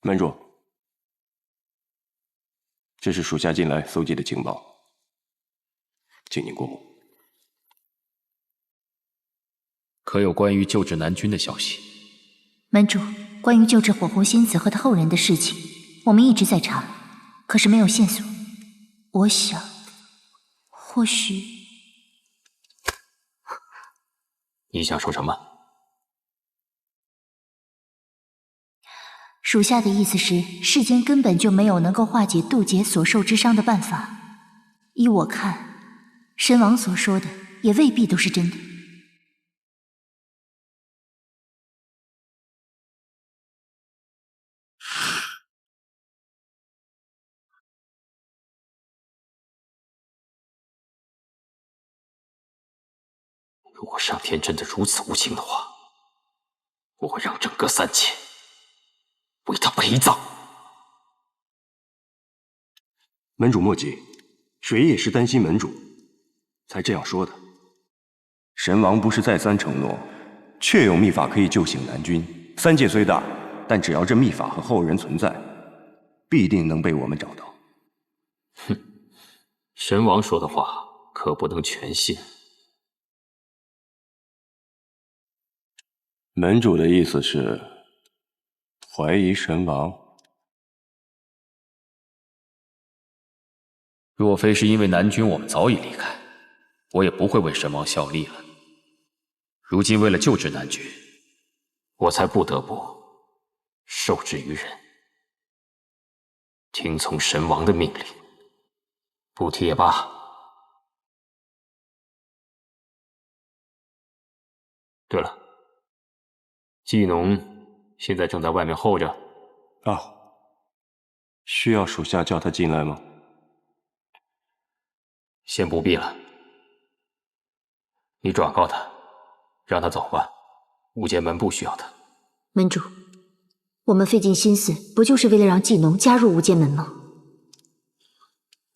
门主，这是属下近来搜集的情报，请您过目。可有关于救治南君的消息？门主，关于救治火红仙子和他后人的事情，我们一直在查，可是没有线索。我想，或许……你想说什么？属下的意思是，世间根本就没有能够化解渡劫所受之伤的办法。依我看，神王所说的也未必都是真的。如果上天真的如此无情的话，我会让整个三界为他陪葬。门主莫急，水也是担心门主，才这样说的。神王不是再三承诺，确有秘法可以救醒南君。三界虽大，但只要这秘法和后人存在，必定能被我们找到。哼，神王说的话可不能全信。门主的意思是怀疑神王？若非是因为南君我们早已离开，我也不会为神王效力了。如今为了救治南君，我才不得不受制于人，听从神王的命令。不提也罢。对了，季农现在正在外面候着。啊，需要属下叫他进来吗？先不必了，你转告他，让他走吧。无间门不需要他。门主，我们费尽心思，不就是为了让季农加入无间门吗？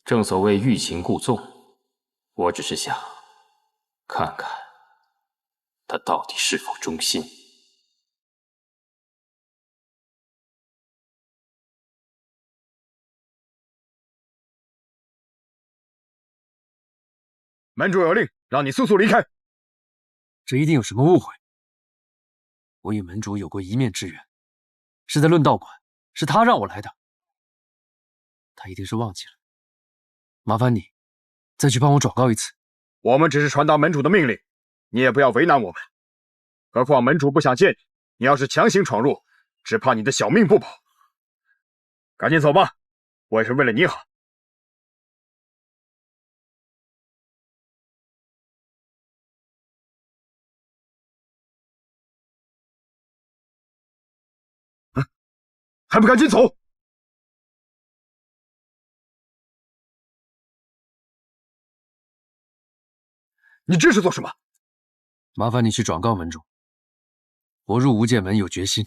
正所谓欲擒故纵，我只是想看看他到底是否忠心。门主有令，让你速速离开。这一定有什么误会。我与门主有过一面之缘，是在论道馆，是他让我来的。他一定是忘记了，麻烦你再去帮我转告一次。我们只是传达门主的命令，你也不要为难我们。何况门主不想见你，你要是强行闯入，只怕你的小命不保。赶紧走吧，我也是为了你好。还不赶紧走！你这是做什么？麻烦你去转告门主，我入无间门有决心，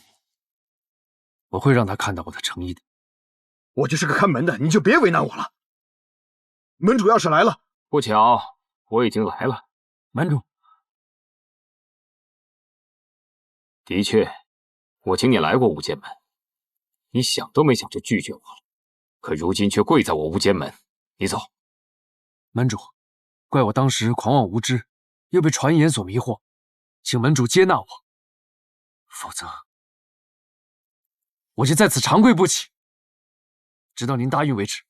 我会让他看到我的诚意的。我就是个看门的，你就别为难我了。门主要是来了，不巧，我已经来了。门主，的确，我请你来过无间门，你想都没想就拒绝我了。可如今却跪在我无间门，你走。门主，怪我当时狂妄无知，又被传言所迷惑，请门主接纳我，否则我就在此长跪不起，直到您答应为止。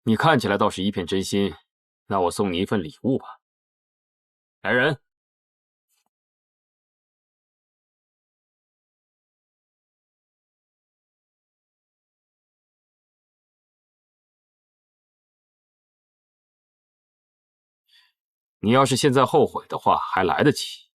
你看起来倒是一片真心，那我送你一份礼物吧。来人，你要是现在后悔的话，还来得及。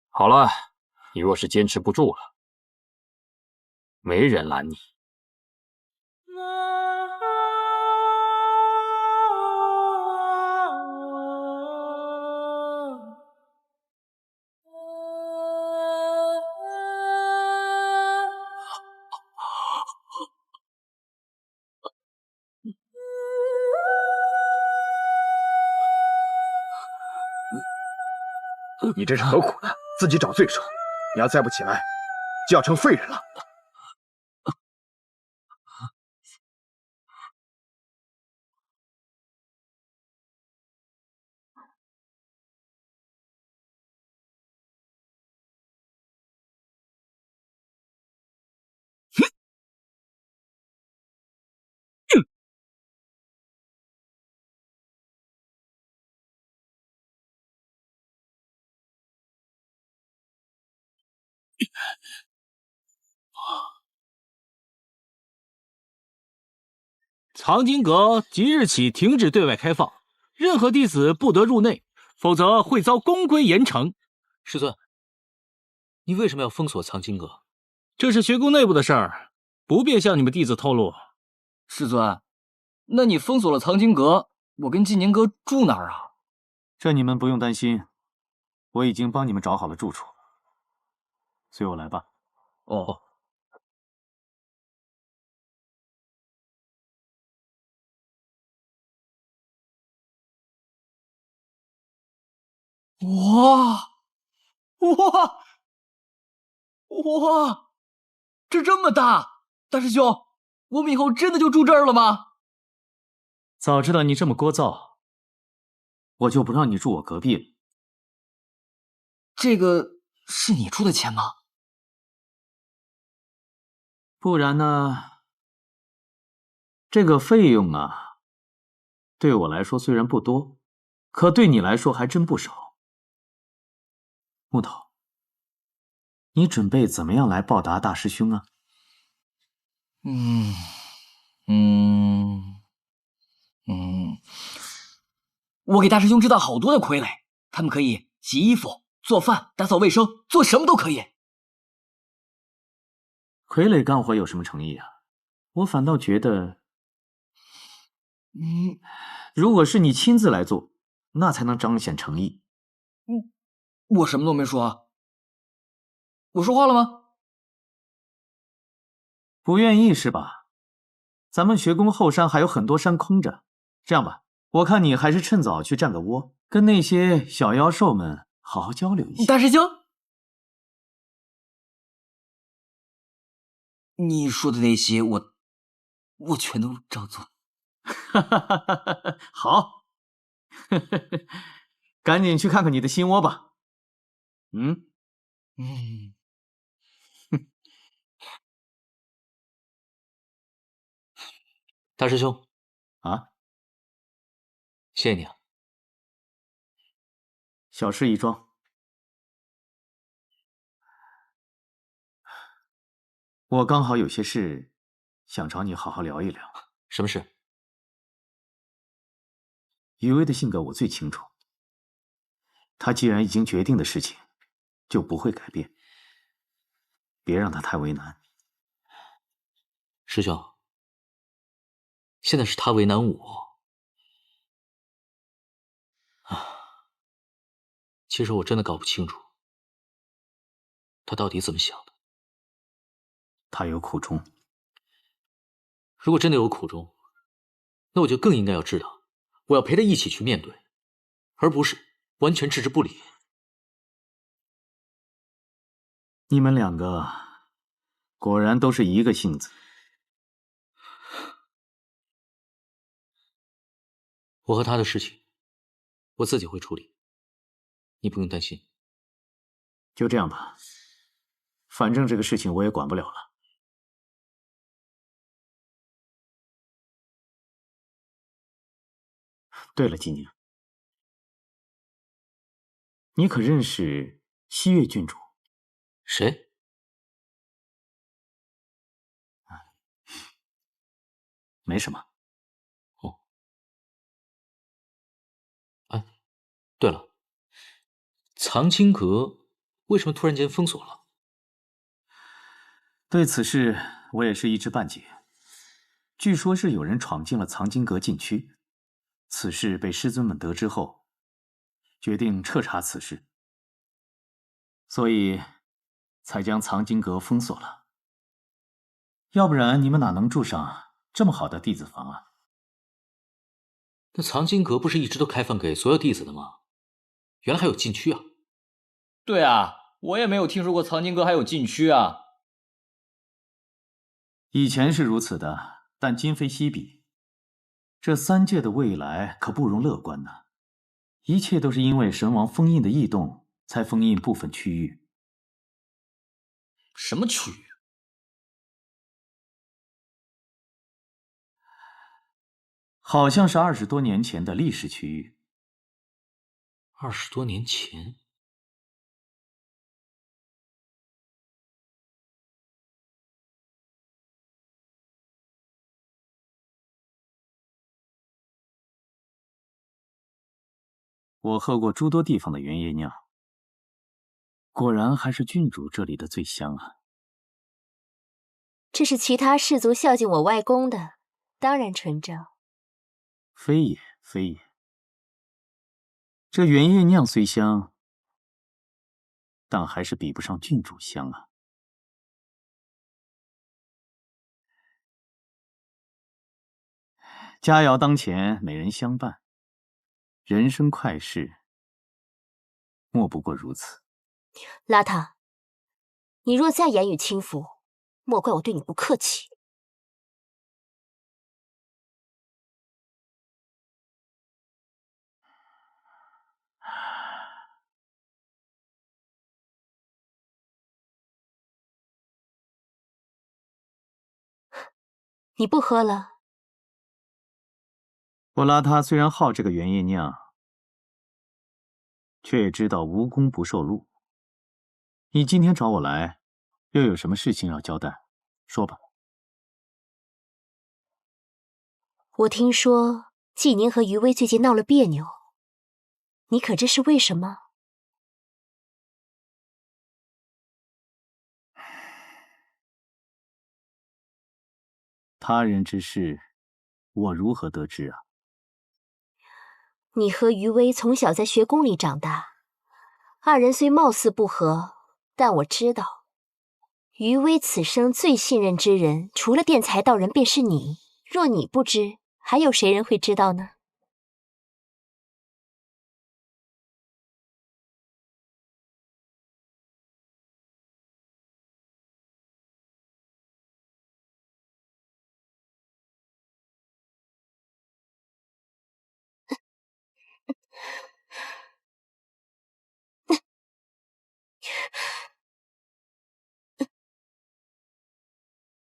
好了，你若是坚持不住了，没人拦你。你这是何苦呢？自己找罪受。你要再不起来，就要成废人了。藏经阁即日起停止对外开放，任何弟子不得入内，否则会遭公规严惩。师尊，你为什么要封锁藏经阁？这是学宫内部的事儿，不便向你们弟子透露。师尊，那你封锁了藏经阁，我跟纪宁哥住哪儿啊？这你们不用担心，我已经帮你们找好了住处。随我来吧。哦。哇！哇！哇！这么大，大师兄，我们以后真的就住这儿了吗？早知道你这么聒噪，我就不让你住我隔壁了。这个是你出的钱吗？不然呢？这个费用啊，对我来说虽然不多，可对你来说还真不少。木头，你准备怎么样来报答大师兄啊？我给大师兄知道好多的傀儡，他们可以洗衣服、做饭、打扫卫生，做什么都可以。傀儡干活有什么诚意啊？我反倒觉得，如果是你亲自来做，那才能彰显诚意。我什么都没说，我说话了吗？不愿意是吧？咱们学宫后山还有很多山空着，这样吧，我看你还是趁早去占个窝，跟那些小妖兽们好好交流一下。大师兄，你说的那些我全都照做。好，赶紧去看看你的新窝吧。大师兄，啊，谢谢你啊。小事一桩。我刚好有些事想找你好好聊一聊。什么事？余威的性格我最清楚，他既然已经决定的事情，就不会改变。别让他太为难。师兄，现在是他为难我啊！其实我真的搞不清楚，他到底怎么想的。他有苦衷。如果真的有苦衷，那我就更应该要知道，我要陪他一起去面对，而不是完全置之不理。你们两个果然都是一个性子。我和他的事情，我自己会处理，你不用担心。就这样吧，反正这个事情我也管不了了。对了，纪宁，你可认识西岳郡主？谁？没什么。藏经阁为什么突然间封锁了？对此事，我也是一知半解。据说是有人闯进了藏经阁禁区，此事被师尊们得知后，决定彻查此事，所以才将藏经阁封锁了。要不然你们哪能住上这么好的弟子房啊？那藏经阁不是一直都开放给所有弟子的吗？原来还有禁区啊！对啊，我也没有听说过藏经阁还有禁区啊。以前是如此的，但今非昔比。这三界的未来可不容乐观呐！一切都是因为神王封印的异动，才封印部分区域。什么区域？好像是20多年前的历史区域。20多年前？我喝过诸多地方的原液酿，果然还是郡主这里的最香啊。这是其他氏族孝敬我外公的，当然纯正。非也，非也。这原液酿虽香，但还是比不上郡主香啊。佳肴当前，美人相伴，人生快事，莫不过如此。邋遢，你若再言语轻浮，莫怪我对你不客气。你不喝了？我邋遢虽然好这个原液酿，却也知道无功不受禄。你今天找我来，又有什么事情要交代？说吧。我听说季宁和余威最近闹了别扭，你可知是为什么？他人之事，我如何得知啊？你和余威从小在学宫里长大，二人虽貌似不合，但我知道，余威此生最信任之人，除了殿才道人，便是你。若你不知，还有谁人会知道呢？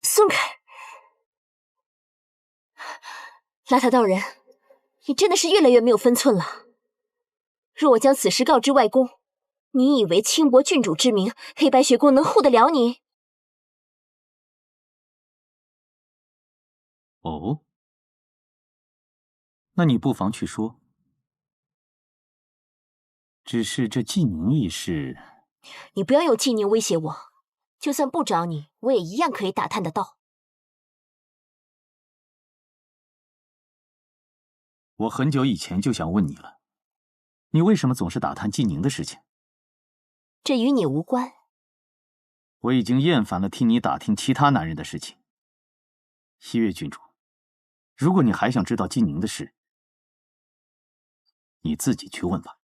松开！邋遢道人，你真的是越来越没有分寸了。若我将此事告知外公，你以为轻薄郡主之名，黑白学宫能护得了你？哦，那你不妨去说。只是这季宁一事，你不要用季宁威胁我，就算不找你，我也一样可以打探得到。我很久以前就想问你了，你为什么总是打探季宁的事情？这与你无关。我已经厌烦了听你打听其他男人的事情。西月郡主，如果你还想知道季宁的事，你自己去问吧。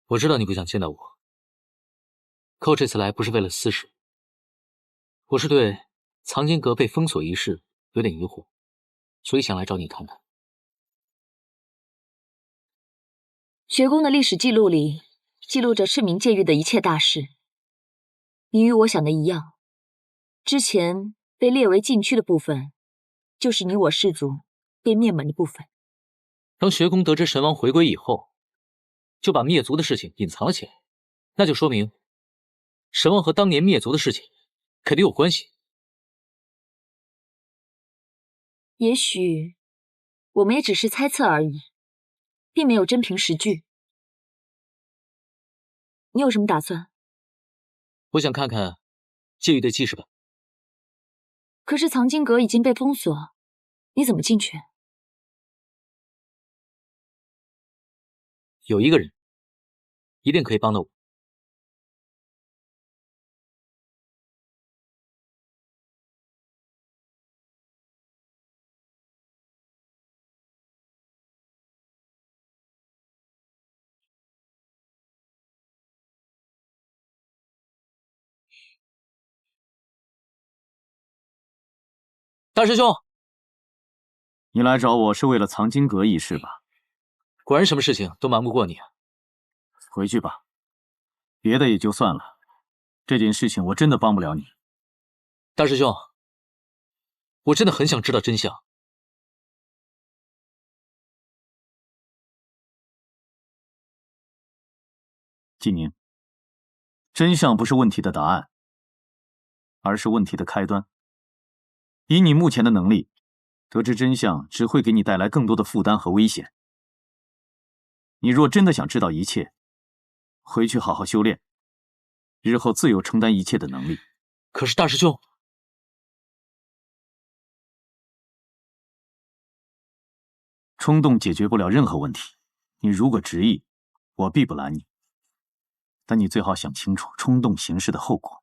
我知道你不想见到我，可我这次来不是为了私事，我是对藏经阁被封锁一事有点疑惑。所以想来找你谈谈。学宫的历史记录里记录着市民戒狱的一切大事。你与我想的一样，之前被列为禁区的部分，就是你我氏族被灭门的部分。当学宫得知神王回归以后，就把灭族的事情隐藏了起来，那就说明神王和当年灭族的事情肯定有关系。也许我们也只是猜测而已，并没有真凭实据。你有什么打算？我想看看戒狱的记事本。可是藏经阁已经被封锁，你怎么进去？有一个人一定可以帮到我。大师兄，你来找我是为了藏经阁一事吧？果然什么事情都瞒不过你啊。回去吧，别的也就算了，这件事情我真的帮不了你。大师兄，我真的很想知道真相。纪宁，真相不是问题的答案，而是问题的开端。以你目前的能力，得知真相只会给你带来更多的负担和危险。你若真的想知道一切，回去好好修炼，日后自有承担一切的能力。可是大师兄，冲动解决不了任何问题，你如果执意，我必不拦你。但你最好想清楚冲动行事的后果。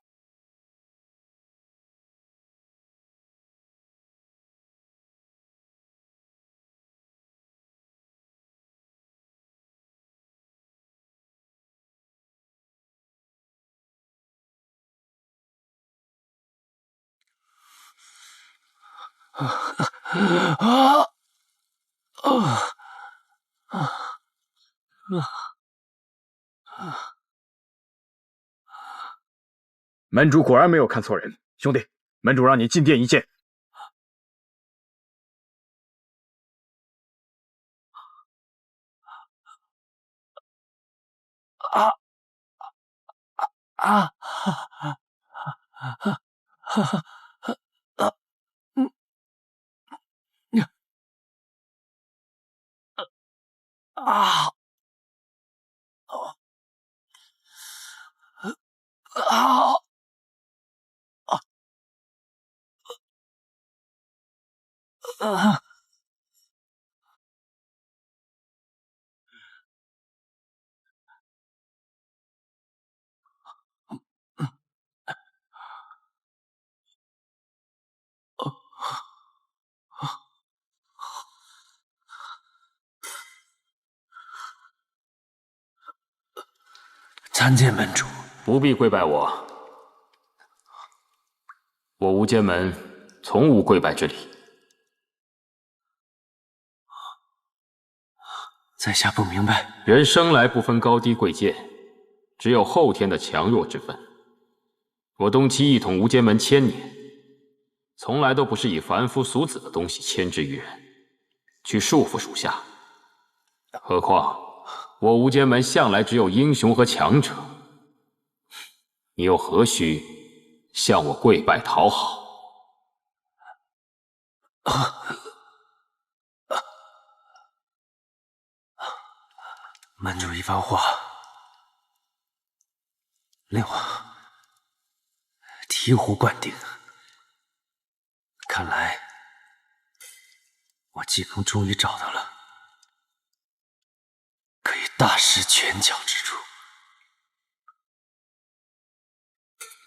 门主果然没有看错人，兄弟，门主让你进殿一见。参见门主。不必跪拜我，我无间门从无跪拜之礼。在下不明白，人生来不分高低贵贱，只有后天的强弱之分。我东岐一统无间门1000年，从来都不是以凡夫俗子的东西牵制于人，去束缚属下。何况我无间门向来只有英雄和强者，你又何须向我跪拜讨好？门主一番话，令我醍醐灌顶。看来我技能终于找到了可以大施拳脚之处。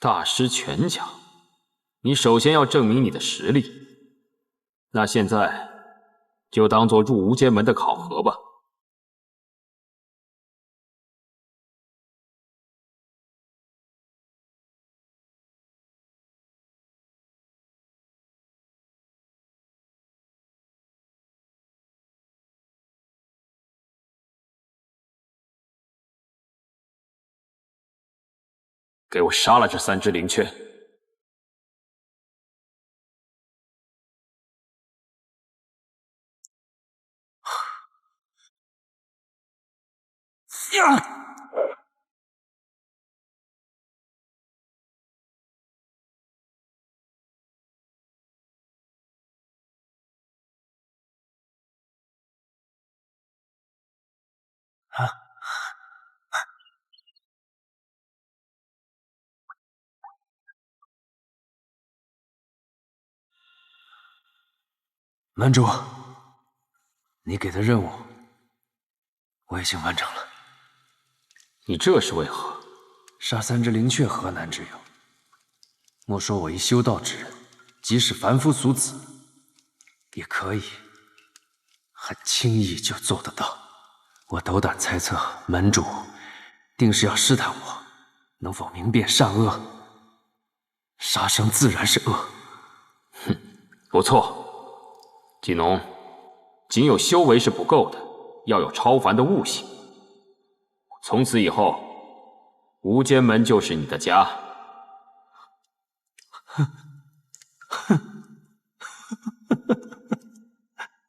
大施拳脚，你首先要证明你的实力。那现在就当做入无间门的考核吧。给我杀了这3只灵雀！门主，你给的任务我已经完成了。你这是为何？杀3只灵雀何难之有？莫说我一修道之人，即使凡夫俗子，也可以很轻易就做得到。我斗胆猜测，门主定是要试探我能否明辨善恶。杀生自然是恶。哼，不错。季农，仅有修为是不够的，要有超凡的悟性。从此以后，无间门就是你的家。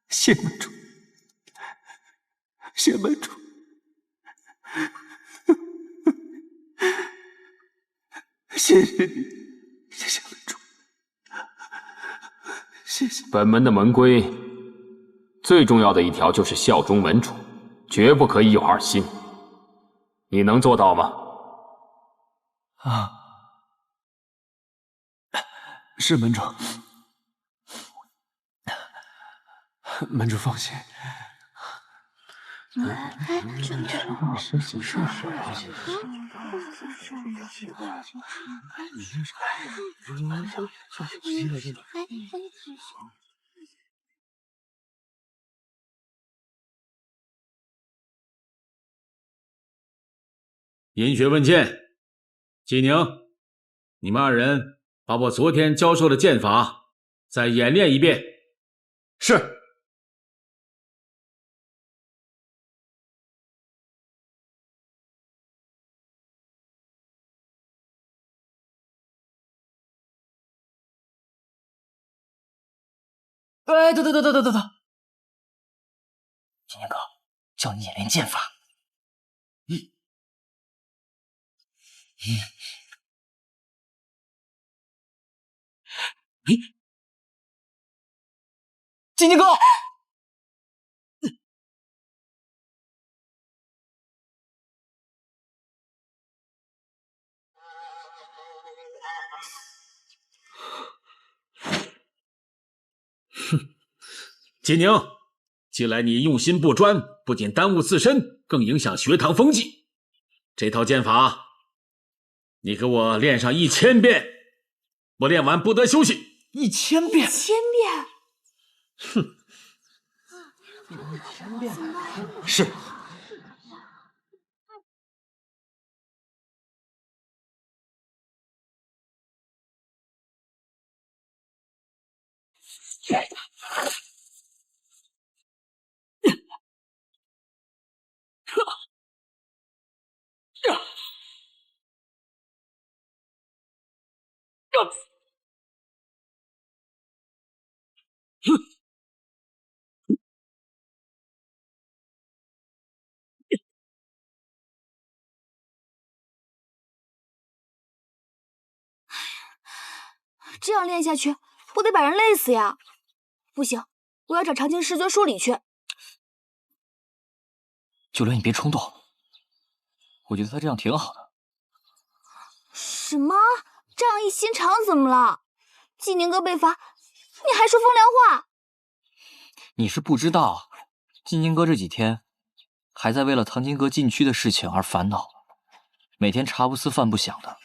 谢门主，谢门主，谢谢你，谢谢门主，谢谢。本门的门规，最重要的一条就是效忠门主，绝不可以有二心。你能做到吗？啊，是门主。门主放心。银雪问剑，季宁，你们2人把我昨天教授的剑法再演练一遍。是。哎，等，金年哥，叫你演练剑法。金年哥，金宁，近来你用心不专，不仅耽误自身，更影响学堂风气。这套剑法，你给我练上1000遍，我练完不得休息。1000遍？1000遍？哼，1000遍。是。这样练下去，不得把人累死呀！不行，我要找长青师尊说理去。九流，你别冲动，我觉得他这样挺好的。什么？仗义心肠怎么了？季宁哥被罚，你还说风凉话？你是不知道，季宁哥这几天还在为了唐金阁禁区的事情而烦恼，每天茶不思饭不想的。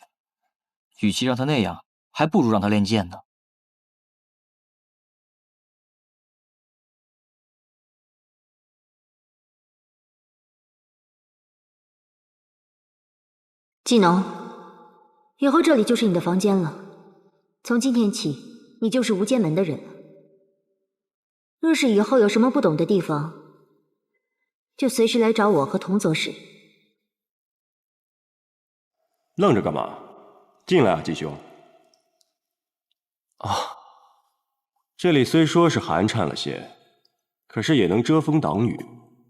与其让他那样，还不如让他练剑呢。季农，以后这里就是你的房间了。从今天起，你就是无间门的人了。若是以后有什么不懂的地方，就随时来找我和童左使。愣着干嘛？进来啊，季兄。啊，这里虽说是寒碜了些，可是也能遮风挡雨。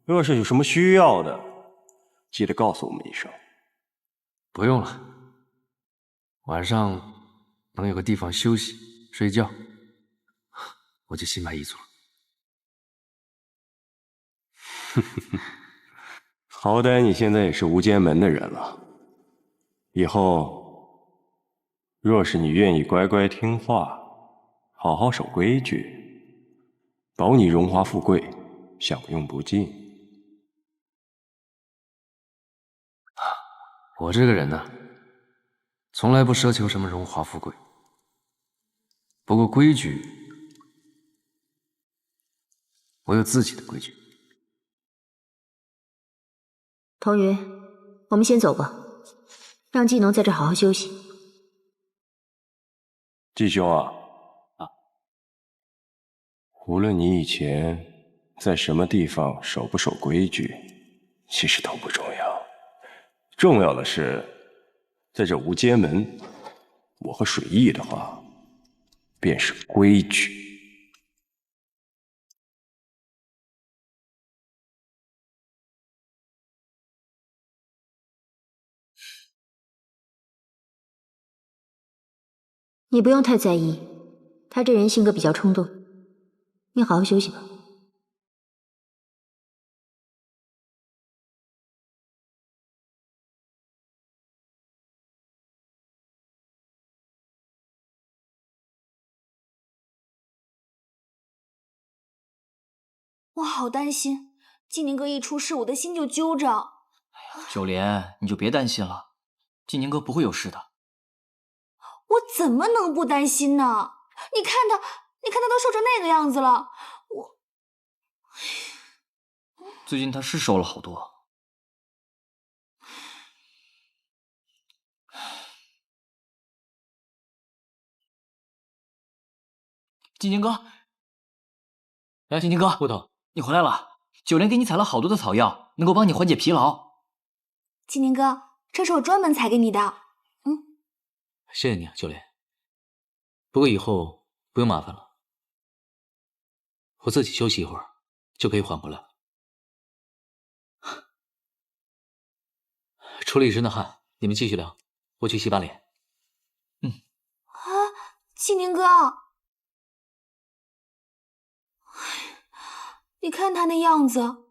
若是有什么需要的，记得告诉我们一声。不用了，晚上能有个地方休息睡觉，我就心满意足了。好歹你现在也是无间门的人了，以后若是你愿意乖乖听话，好好守规矩，保你荣华富贵，享用不尽。我这个人呢，从来不奢求什么荣华富贵，不过规矩，我有自己的规矩。童云，我们先走吧，让季农在这好好休息。季兄啊，无论你以前在什么地方守不守规矩，其实都不重要。重要的是，在这无间门，我和水翼的话，便是规矩。你不用太在意，他这人性格比较冲动，你好好休息吧。我好担心，季宁哥一出事，我的心就揪着。九莲，你就别担心了，季宁哥不会有事的。我怎么能不担心呢？你看他都瘦成那个样子了，我最近他是瘦了好多。季宁哥，哎，季宁哥，顾总，你回来了。九莲给你采了好多的草药，能够帮你缓解疲劳。季宁哥，这是我专门采给你的。谢谢你啊，九莲。不过以后不用麻烦了，我自己休息一会儿就可以缓过来了。出了一身的汗，你们继续聊，我去洗把脸。季宁哥，你看他那样子，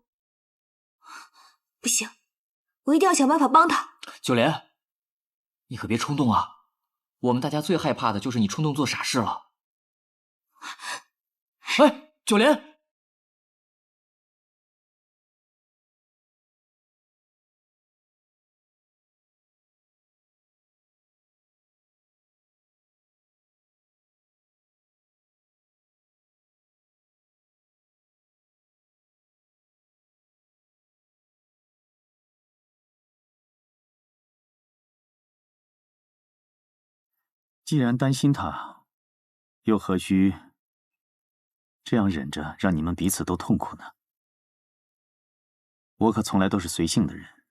不行，我一定要想办法帮他。九莲，你可别冲动啊！我们大家最害怕的就是你冲动做傻事了。哎，九莲，既然担心他，又何须这样忍着，让你们彼此都痛苦呢？我可从来都是随性的人，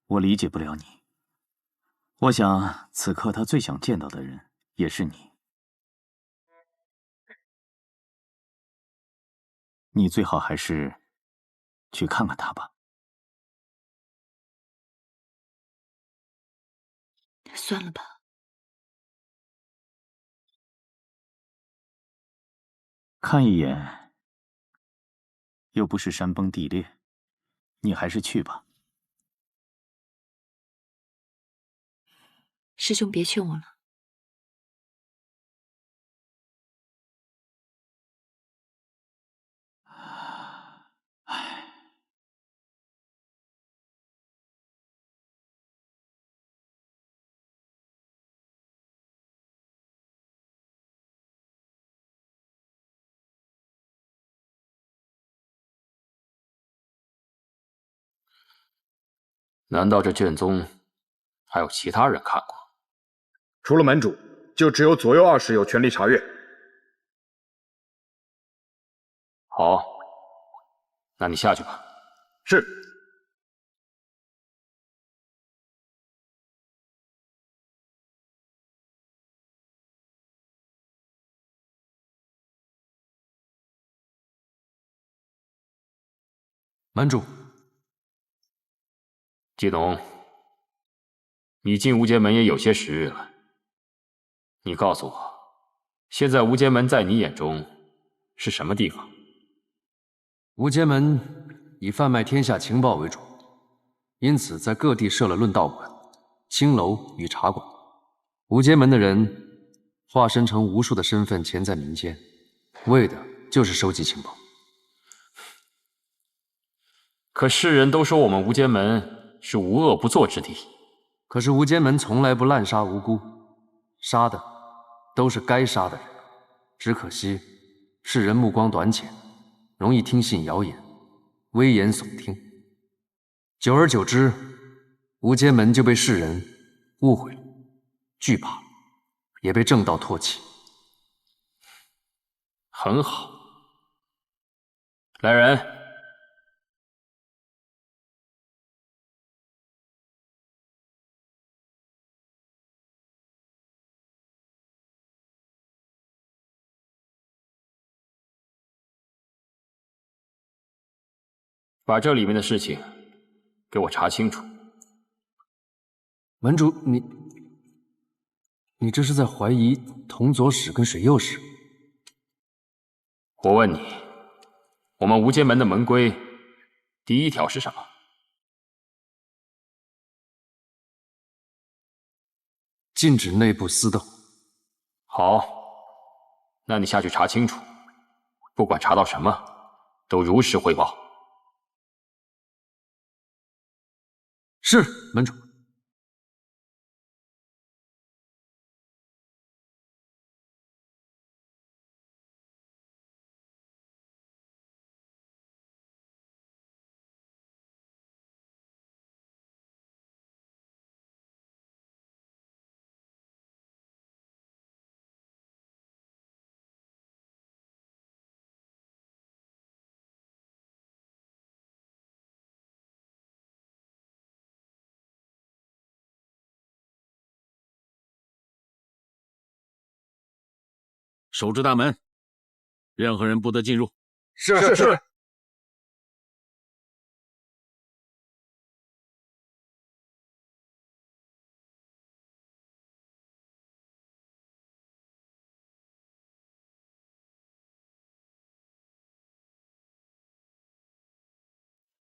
我理解不了你。我想此刻他最想见到的人也是你。你最好还是去看看他吧。算了吧。看一眼，又不是山崩地裂，你还是去吧。师兄别劝我了。难道这卷宗还有其他人看过？除了门主，就只有左右二使有权利查阅。好，那你下去吧。是。门主，季农，你进无间门也有些时日了，你告诉我，现在无间门在你眼中是什么地方？无间门以贩卖天下情报为主，因此在各地设了论道馆、青楼与茶馆。无间门的人化身成无数的身份潜在民间，为的就是收集情报。可世人都说我们无间门是无恶不作之地，可是无间门从来不滥杀无辜，杀的都是该杀的人。只可惜世人目光短浅，容易听信谣言，危言耸听。久而久之，无间门就被世人误会了，惧怕了，也被正道唾弃。很好，来人，把这里面的事情给我查清楚。门主，你这是在怀疑铜左使跟水右使？我问你，我们无间门的门规第一条是什么？禁止内部私斗。好，那你下去查清楚，不管查到什么，都如实汇报。是，门主。守住大门，任何人不得进入。是。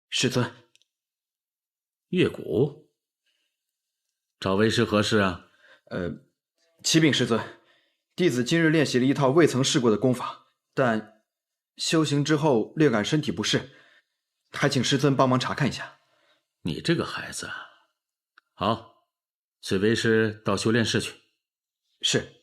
师尊，月谷，找为师何事啊？启禀师尊，弟子今日练习了一套未曾试过的功法，但修行之后略感身体不适，还请师尊帮忙查看一下。你这个孩子，好，随为师到修炼室去。是。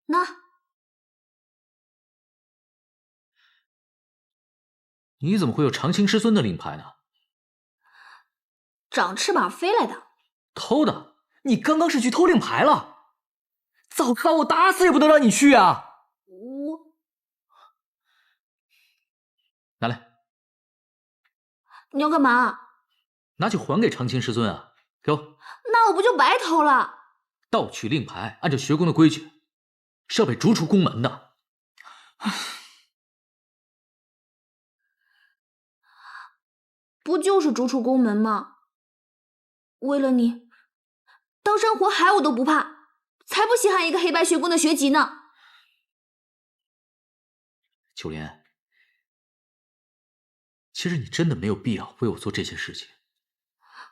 那你怎么会有长青师尊的令牌呢？长翅膀飞来的。偷的？你刚刚是去偷令牌了？早知道我打死也不能让你去啊！我拿来。你要干嘛？拿去还给长青师尊啊！给我。那我不就白偷了？盗取令牌，按照学宫的规矩，是要被逐出宫门的。不就是逐出宫门吗？为了你，当山活海我都不怕，才不稀罕一个黑白学宫的学籍呢。秋莲，其实你真的没有必要为我做这些事情。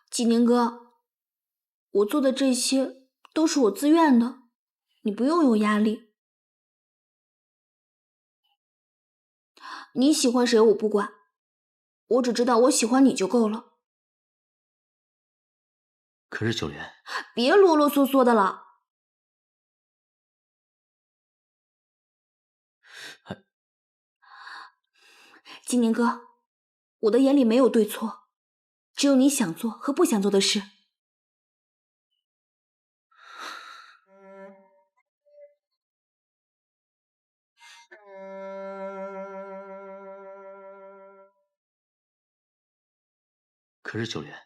纪宁哥，我做的这些都是我自愿的，你不用有压力。你喜欢谁我不管，我只知道我喜欢你就够了。可是秋莲，别啰啰嗦嗦的了。金宁哥，我的眼里没有对错，只有你想做和不想做的事。可是九莲，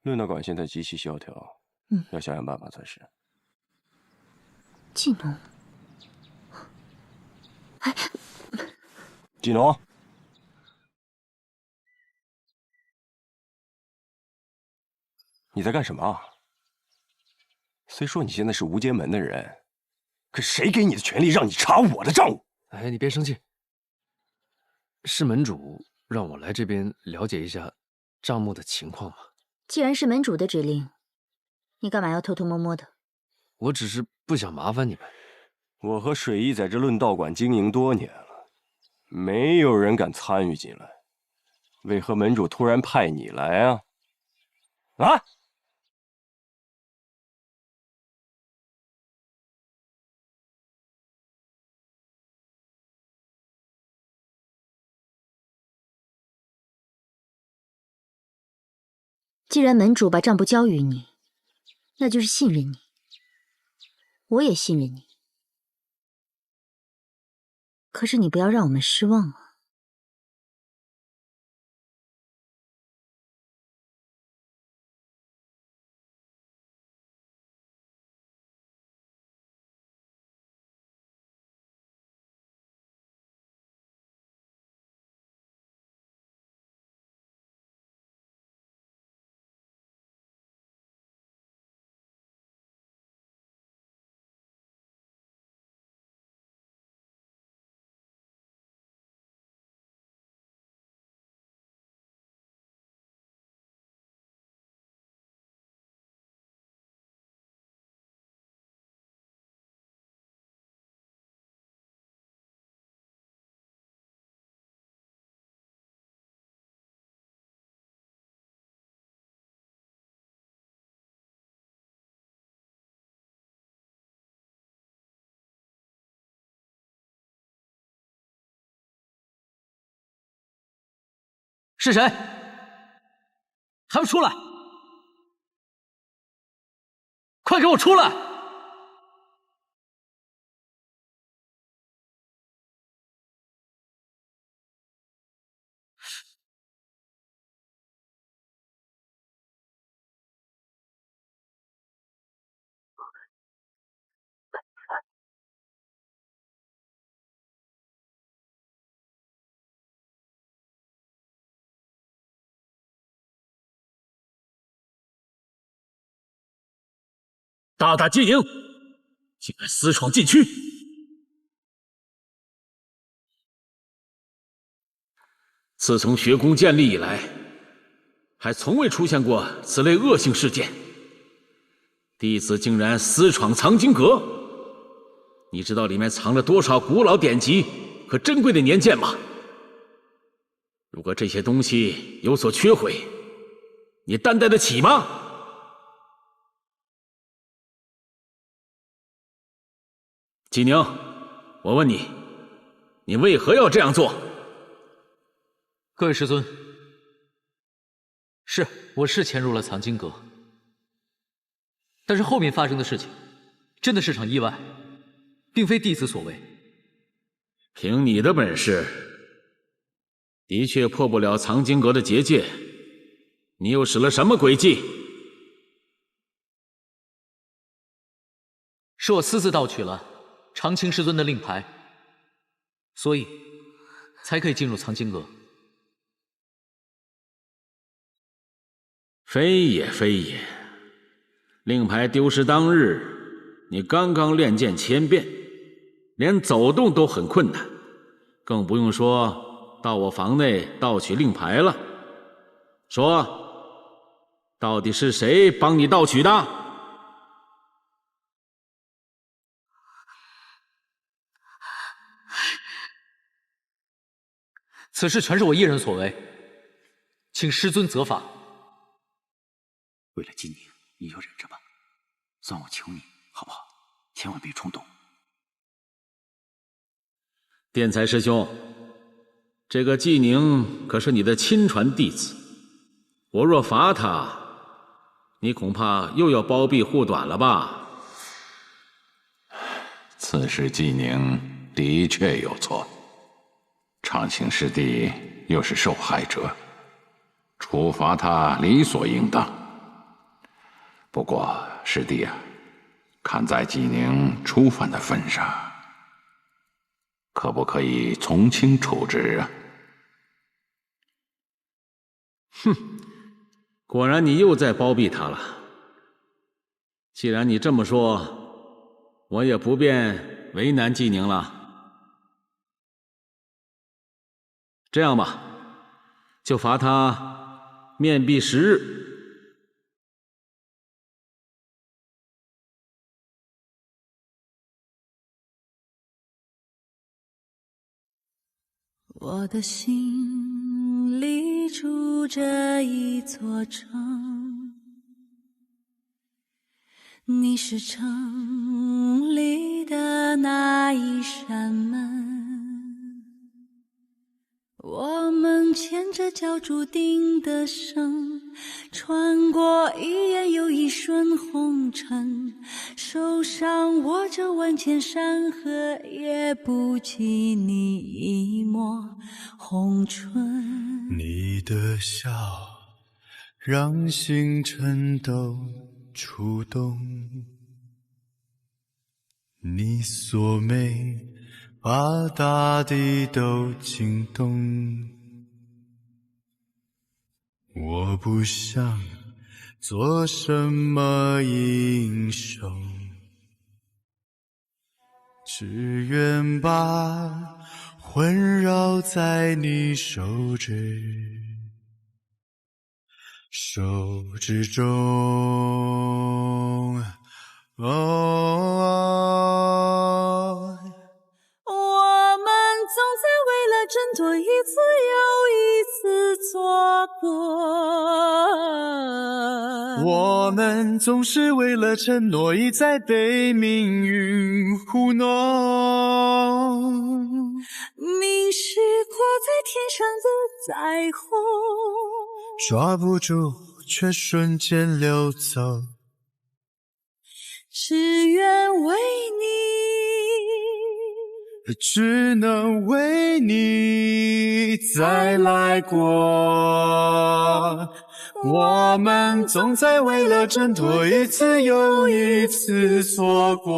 论道馆现在极其萧条，要想想办法才是。季农，季农，你在干什么啊？虽说你现在是无间门的人，可谁给你的权利让你查我的账务？哎，你别生气，是门主让我来这边了解一下账目的情况嘛。既然是门主的指令，你干嘛要偷偷摸摸的？我只是不想麻烦你们。我和水一在这论道馆经营多年了，没有人敢参与进来，为何门主突然派你来啊？啊！既然门主把账簿交予你，那就是信任你，我也信任你。可是你不要让我们失望啊！是谁？还不出来！快给我出来！大胆经营，竟敢私闯禁区！自从学宫建立以来，还从未出现过此类恶性事件。弟子竟然私闯藏经阁，你知道里面藏了多少古老典籍和珍贵的年鉴吗？如果这些东西有所缺毁，你担待得起吗？纪宁，我问你，你为何要这样做？各位师尊，我是潜入了藏经阁，但是后面发生的事情真的是场意外，并非弟子所为。凭你的本事，的确破不了藏经阁的结界，你又使了什么诡计？是我私自盗取了长青师尊的令牌，所以才可以进入藏经阁。非也非也，令牌丢失当日，你刚刚练剑千遍，连走动都很困难，更不用说到我房内盗取令牌了。说，到底是谁帮你盗取的？此事全是我一人所为，请师尊责罚。为了纪宁，你就忍着吧，算我求你，好不好？千万别冲动。殿才师兄，这个纪宁可是你的亲传弟子，我若罚他，你恐怕又要包庇护短了吧？此事纪宁的确有错，长青师弟又是受害者，处罚他理所应当。不过师弟啊，看在纪宁初犯的份上，可不可以从轻处置啊？哼，果然你又在包庇他了。既然你这么说，我也不便为难纪宁了。这样吧，就罚他面壁10日。我的心里住着一座城，你是城里的那一扇门，我们牵着脚注定的绳，穿过一眼又一瞬红尘，手上握着万千山河，也不及你一抹红唇。你的笑让星辰都触动，你锁眉把大地都惊动。我不想做什么英雄，只愿把魂绕在你手指中。我们总在为了争夺一次又一次错过，我们总是为了承诺一再被命运糊弄，凝视挂在天上的彩虹，抓不住却瞬间流走，只愿为你，只能为你再来过。我们总在为了挣脱一次又一次错过，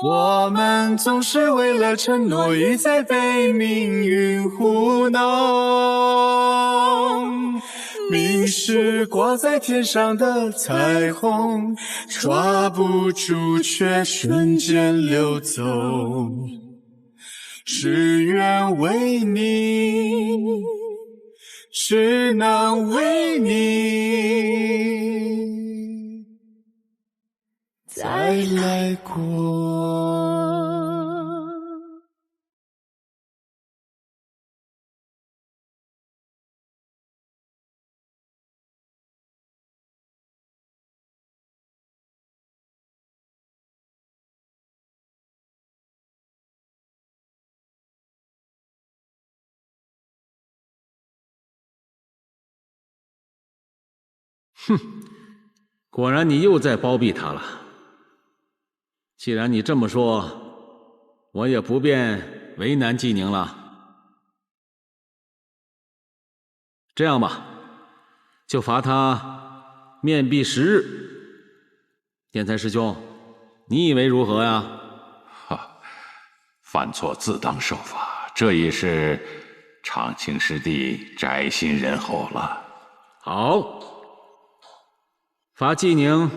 我们总是为了承诺一再被命运糊弄，明是挂在天上的彩虹，抓不住却瞬间流走，只愿为你，只能为你再来过。哼，果然你又在包庇他了。既然你这么说，我也不便为难纪宁了。这样吧，就罚他面壁10日。天才师兄，你以为如何呀？哈，犯错自当受罚，这已是长青师弟宅心仁厚了。好。罚纪宁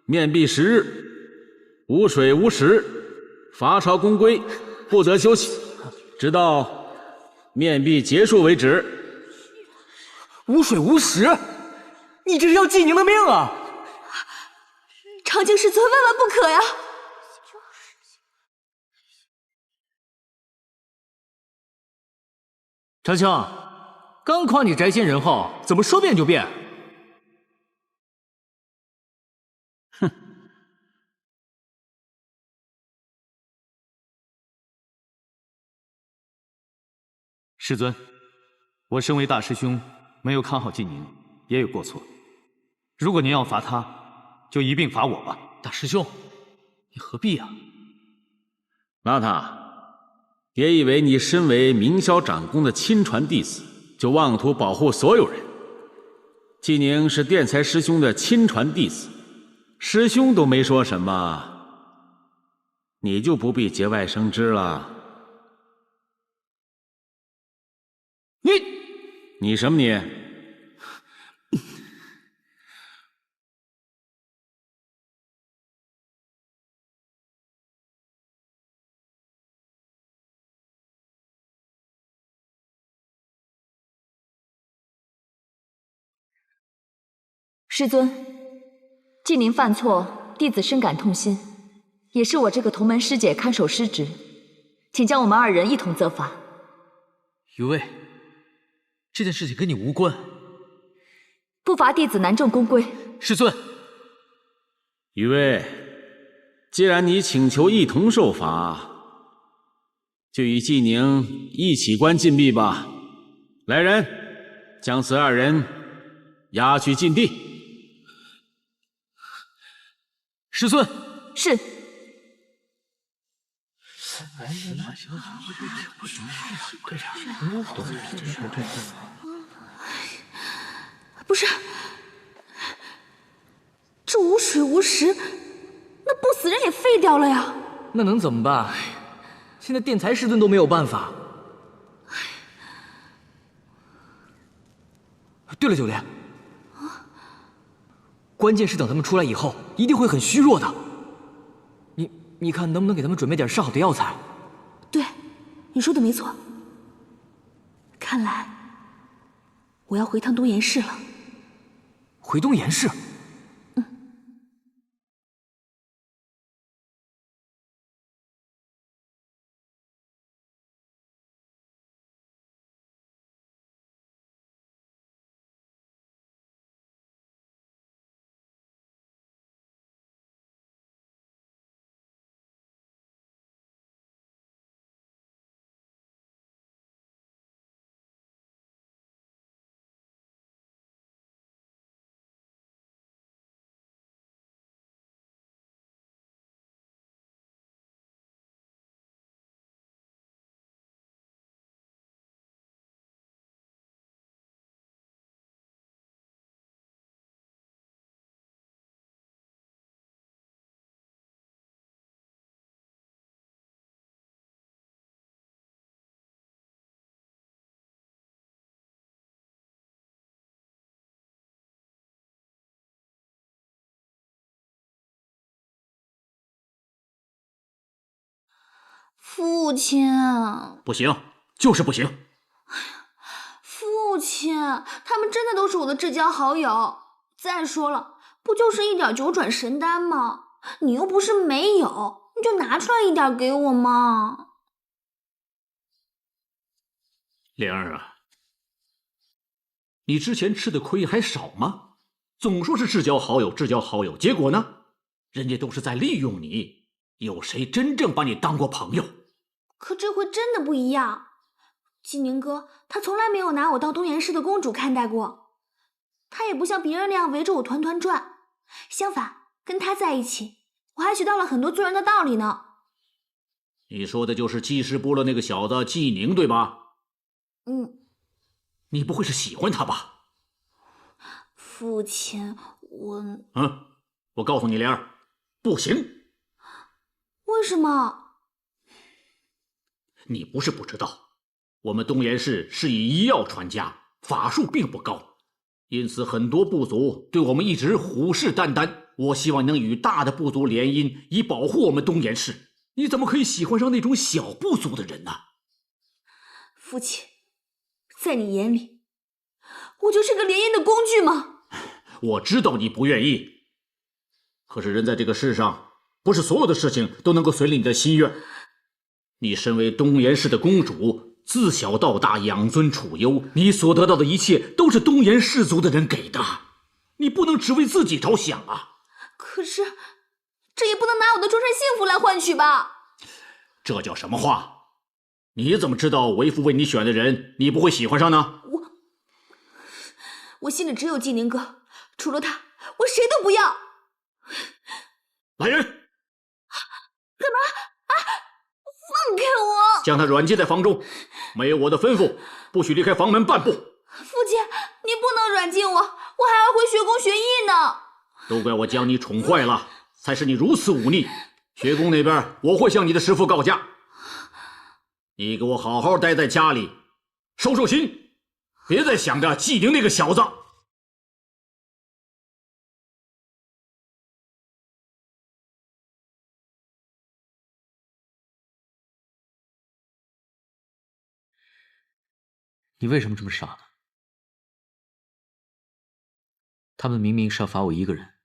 面壁10日，无水无食，伐朝宫规，不得休息，直到面壁结束为止。无水无食，你这是要纪宁的命啊！长青师尊，万万不可呀！长青，刚夸你宅心仁厚，怎么说变就变？哼！师尊，我身为大师兄，没有看好纪宁，也有过错。如果您要罚他，就一并罚我吧。大师兄，你何必啊？邋遢，别以为你身为明霄长公的亲传弟子，就妄图保护所有人。纪宁是殿才师兄的亲传弟子，师兄都没说什么，你就不必节外生枝了。你什么你？师尊，纪宁犯错，弟子深感痛心，也是我这个同门师姐看守失职，请将我们二人一同责罚。余卫，这件事情跟你无关。不罚弟子南正公归。师尊。余卫，既然你请求一同受罚，就与纪宁一起关禁闭吧。来人，将此二人押去禁地。师尊。是。不是，这无水无食，那不死人也废掉了呀。那能怎么办？现在殿才师尊都没有办法。对了，九莲，关键是等他们出来以后，一定会很虚弱的。你看能不能给他们准备点上好的药材？对，你说的没错。看来我要回趟东岩市了。回东岩市？父亲，不行，就是不行。父亲，他们真的都是我的至交好友。再说了，不就是一点九转神丹吗？你又不是没有，你就拿出来一点给我嘛。莲儿啊，你之前吃的亏还少吗？总说是至交好友，至交好友，结果呢，人家都是在利用你。有谁真正把你当过朋友？可这回真的不一样，纪宁哥他从来没有拿我当东岩市的公主看待过，他也不像别人那样围着我团团转，相反，跟他在一起，我还学到了很多做人的道理呢。你说的就是记事部的那个小子纪宁，对吧？你不会是喜欢他吧？父亲，我告诉你，莲儿，不行。为什么？你不是不知道，我们东岩市是以医药传家，法术并不高，因此很多部族对我们一直虎视眈眈。我希望能与大的部族联姻，以保护我们东岩市。你怎么可以喜欢上那种小部族的人呢？父亲，在你眼里，我就是个联姻的工具吗？我知道你不愿意，可是人在这个世上，不是所有的事情都能够随了你的心愿。你身为东岩氏的公主，自小到大养尊处优，你所得到的一切都是东岩氏族的人给的，你不能只为自己着想啊！可是，这也不能拿我的终身幸福来换取吧？这叫什么话？你怎么知道为父为你选的人，你不会喜欢上呢？我心里只有纪宁哥，除了他，我谁都不要。来人！干嘛？啊！放开我！将他软禁在房中，没有我的吩咐，不许离开房门半步。父亲，你不能软禁我，我还要回学宫学艺呢。都怪我将你宠坏了，才使你如此忤逆。学宫那边我会向你的师父告假。你给我好好待在家里，收收心，别再想着纪宁那个小子。你为什么这么傻呢？他们明明是要罚我一个人，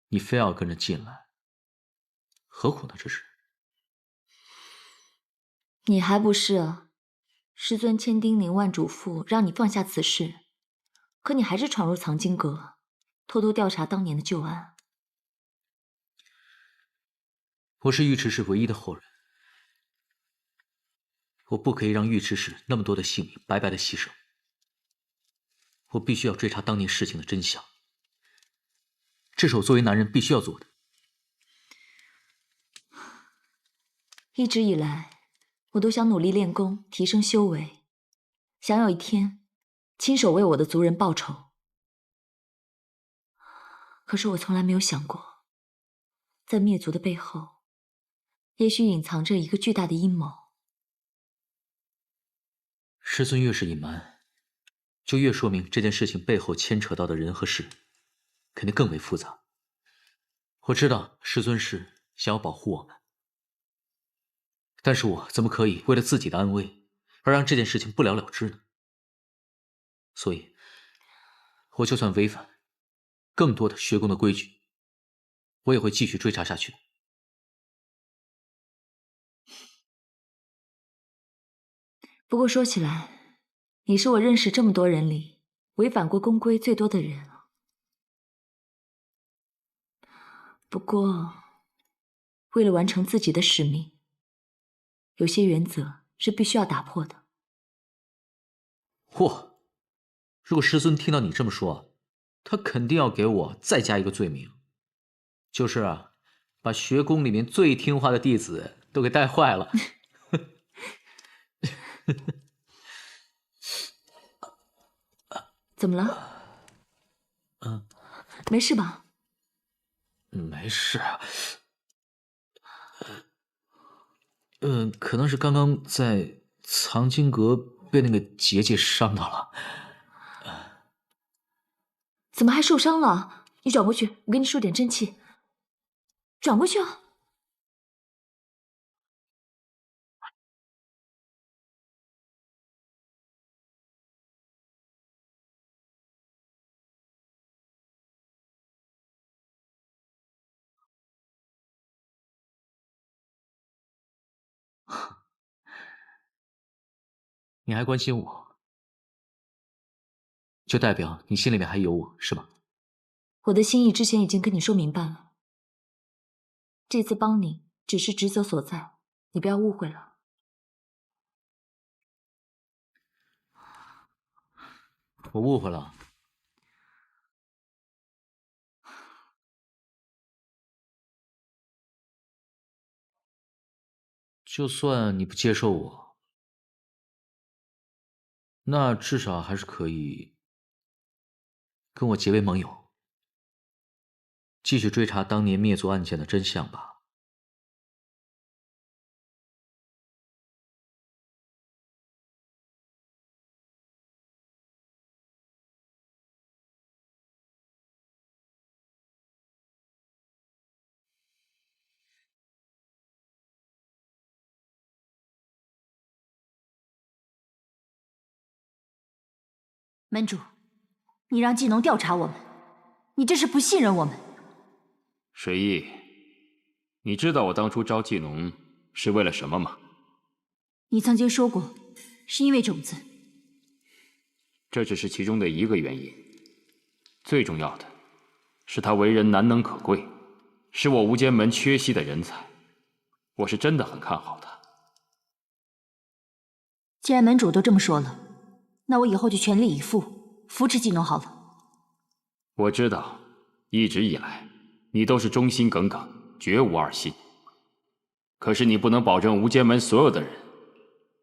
你非要跟着进来，何苦呢？这是。你还不是啊？师尊千叮咛万嘱咐，让你放下此事，可你还是闯入藏经阁，偷偷调查当年的旧案。我是尉迟氏唯一的后人，我不可以让尉迟氏那么多的性命白白的牺牲。我必须要追查当年事情的真相，这是我作为男人必须要做的。一直以来，我都想努力练功，提升修为，想有一天亲手为我的族人报仇。可是我从来没有想过，在灭族的背后，也许隐藏着一个巨大的阴谋。师尊越是隐瞒，就越说明这件事情背后牵扯到的人和事，肯定更为复杂。我知道师尊是想要保护我们，但是我怎么可以为了自己的安危，而让这件事情不了了之呢？所以，我就算违反更多的学宫的规矩，我也会继续追查下去的。不过说起来，你是我认识这么多人里违反过宫规最多的人了。不过，为了完成自己的使命，有些原则是必须要打破的。嚯！如果师尊听到你这么说，他肯定要给我再加一个罪名，就是把学宫里面最听话的弟子都给带坏了。怎么了？没事吧？没事。可能是刚刚在藏经阁被那个结界伤到了。怎么还受伤了？你转过去，我给你输点真气。转过去啊！你还关心我，就代表你心里面还有我，是吗？我的心意之前已经跟你说明白了，这次帮你只是职责所在，你不要误会了。我误会了。就算你不接受我，那至少还是可以跟我结为盟友，继续追查当年灭族案件的真相吧。门主，你让季农调查我们，你这是不信任我们。水翼，你知道我当初招季农是为了什么吗？你曾经说过，是因为种子。这只是其中的一个原因，最重要的是他为人难能可贵，是我无间门缺席的人才，我是真的很看好他。既然门主都这么说了，那我以后就全力以赴扶持季农好了。我知道，一直以来你都是忠心耿耿，绝无二心。可是你不能保证无间门所有的人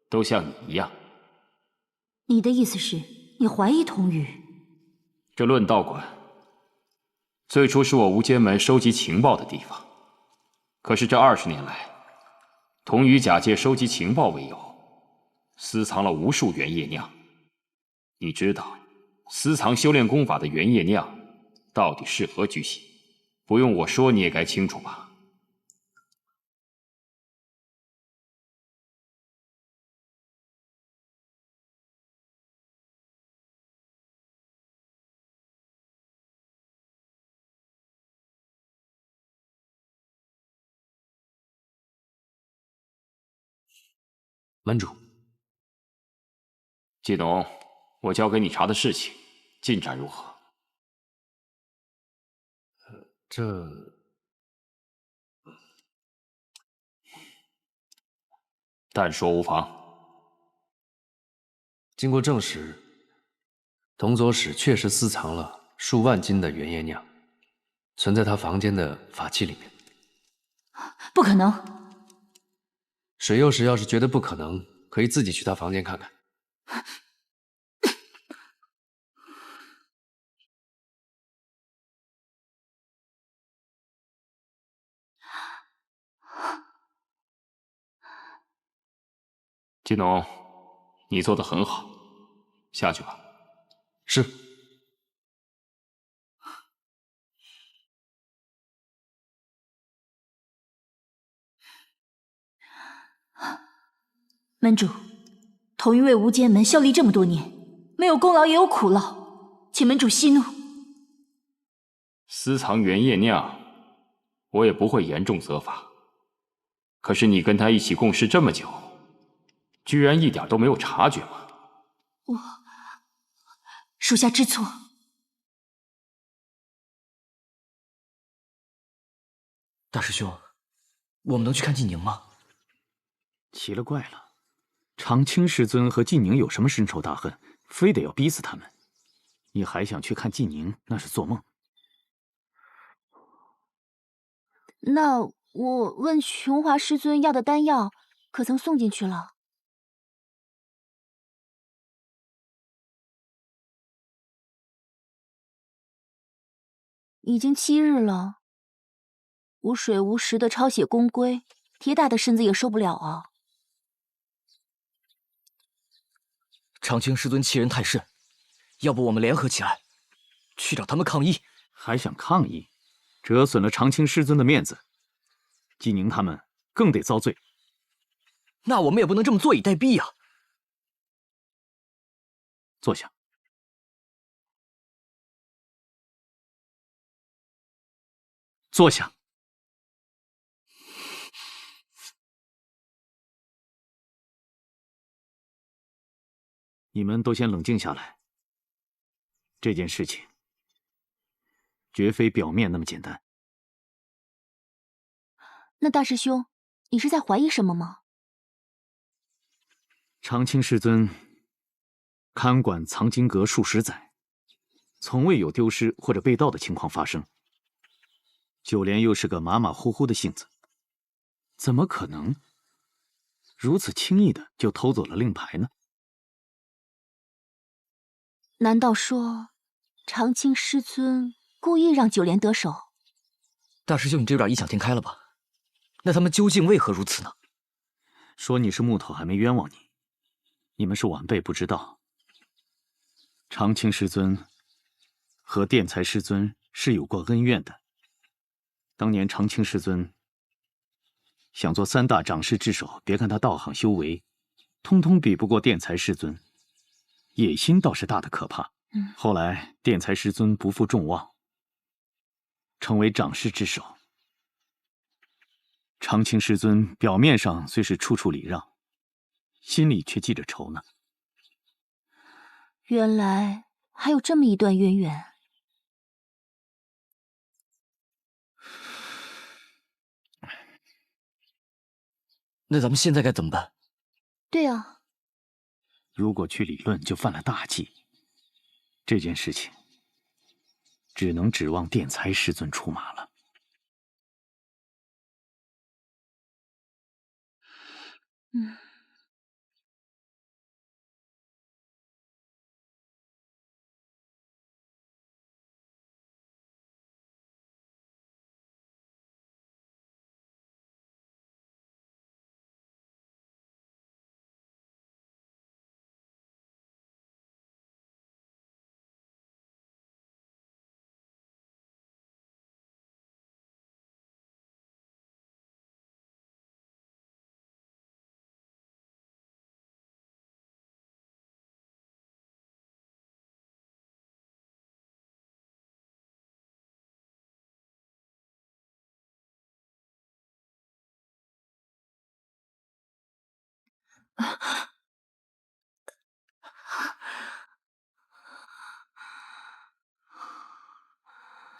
都像你一样。你的意思是，你怀疑童宇？这论道馆最初是我无间门收集情报的地方，可是这20年来，童宇假借收集情报为由，私藏了无数原液酿。你知道，私藏修炼功法的原液酿到底是何居心？不用我说，你也该清楚吧？门主，季农，我交给你查的事情进展如何？但说无妨。经过证实，童佐使确实私藏了数万斤的原液酿，存在他房间的法器里面。不可能！水幼时要是觉得不可能，可以自己去他房间看看。季农，你做得很好，下去吧。是。门主，童宇为无间门效力这么多年，没有功劳也有苦劳，请门主息怒。私藏原液酿，我也不会严重责罚。可是你跟他一起共事这么久，居然一点都没有察觉吗？属下知错。大师兄，我们能去看季宁吗？奇了怪了，长青师尊和季宁有什么深仇大恨，非得要逼死他们？你还想去看季宁，那是做梦。那我问琼华师尊要的丹药，可曾送进去了？已经7日了，无水无食的抄写公规，铁大的身子也受不了啊！长青师尊欺人太甚，要不我们联合起来，去找他们抗议？还想抗议？折损了长青师尊的面子，季宁他们更得遭罪。那我们也不能这么坐以待毙呀！坐下。坐下。你们都先冷静下来。这件事情绝非表面那么简单。那大师兄，你是在怀疑什么吗？长青师尊看管藏经阁数十载，从未有丢失或者被盗的情况发生。九莲又是个马马虎虎的性子，怎么可能如此轻易的就偷走了令牌呢？难道说长青师尊故意让九莲得手？大师兄，你这有点异想天开了吧？那他们究竟为何如此呢？说你是木头还没冤枉你，你们是晚辈不知道。长青师尊和辩才师尊是有过恩怨的。当年长青师尊想做3大掌事之首，别看他道行修为，通通比不过辩才师尊，野心倒是大的可怕。后来殿才师尊不负众望，成为掌事之首。长青师尊表面上虽是处处礼让，心里却记着仇呢。原来还有这么一段渊源。那咱们现在该怎么办？对啊，如果去理论，就犯了大忌。这件事情只能指望殿才师尊出马了。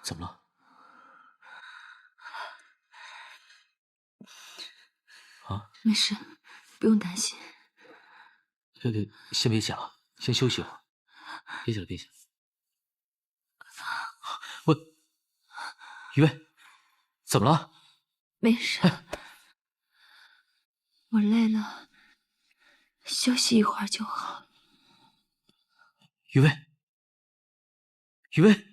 怎么了？啊？没事，不用担心。先别想了，先休息会儿。别想了，别想。雨薇，怎么了？没事，我累了，休息一会儿就好。雨薇，雨薇。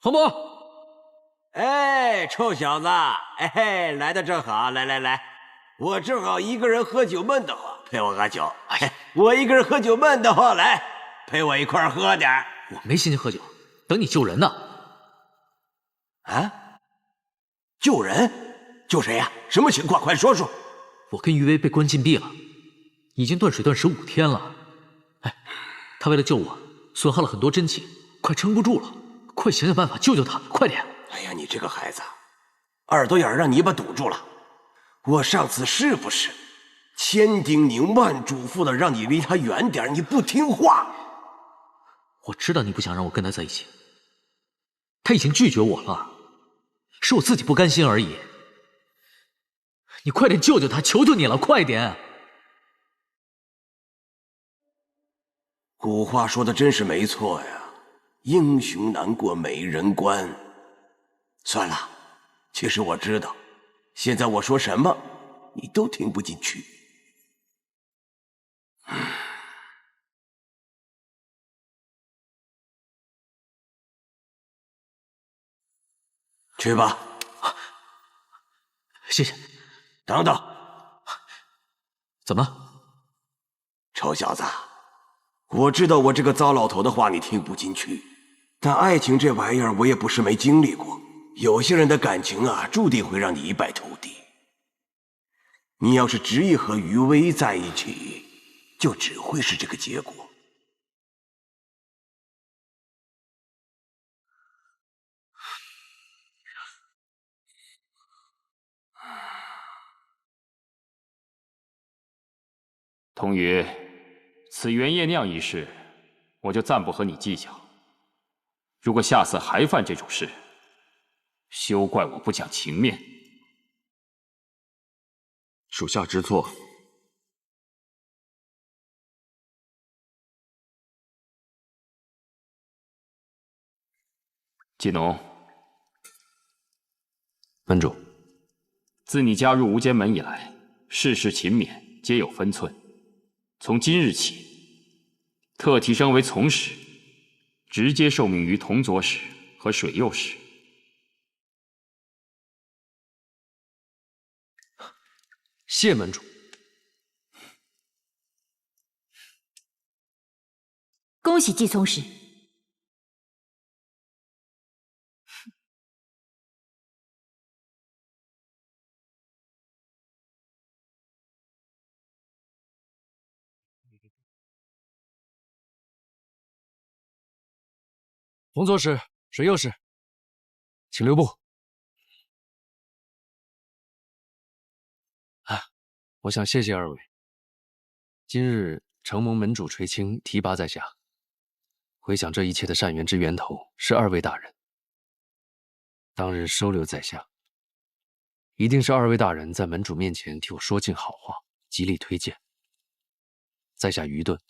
洪博，哎，臭小子，哎嘿，来的正好，来，我正好一个人喝酒闷得慌，陪我喝酒。哎，我一个人喝酒闷得慌，来，陪我一块儿喝点儿。我没心情喝酒，等你救人呢。啊？救人？救谁呀？什么情况？快说说。我跟于薇被关禁闭了，已经断水断食5天了。哎，他为了救我，损耗了很多真气，快撑不住了。快想想办法救救他，快点！哎呀，你这个孩子，耳朵眼儿让泥巴堵住了。我上次是不是千叮咛万嘱咐的让你离他远点，你不听话？我知道你不想让我跟他在一起，他已经拒绝我了，是我自己不甘心而已。你快点救救他，求求你了，快点！古话说的真是没错呀。英雄难过美人关。算了，其实我知道，现在我说什么，你都听不进去。去吧。谢谢。等等。怎么了？臭小子，我知道我这个糟老头的话你听不进去。但爱情这玩意儿，我也不是没经历过。有些人的感情啊，注定会让你一败涂地。你要是执意和于薇在一起，就只会是这个结果。童宇，此原叶酿一事，我就暂不和你计较。如果下次还犯这种事，休怪我不讲情面。属下知错。季农，门主，自你加入无间门以来，世事勤勉，皆有分寸。从今日起，特提升为从使，直接受命于铜佐使和水右使。谢门主。恭喜季从使。同座使、水右使，请留步。我想谢谢二位。今日承蒙门主垂青提拔在下，回想这一切的善缘之源头是二位大人。当日收留在下，一定是二位大人在门主面前替我说尽好话，极力推荐。在下愚钝，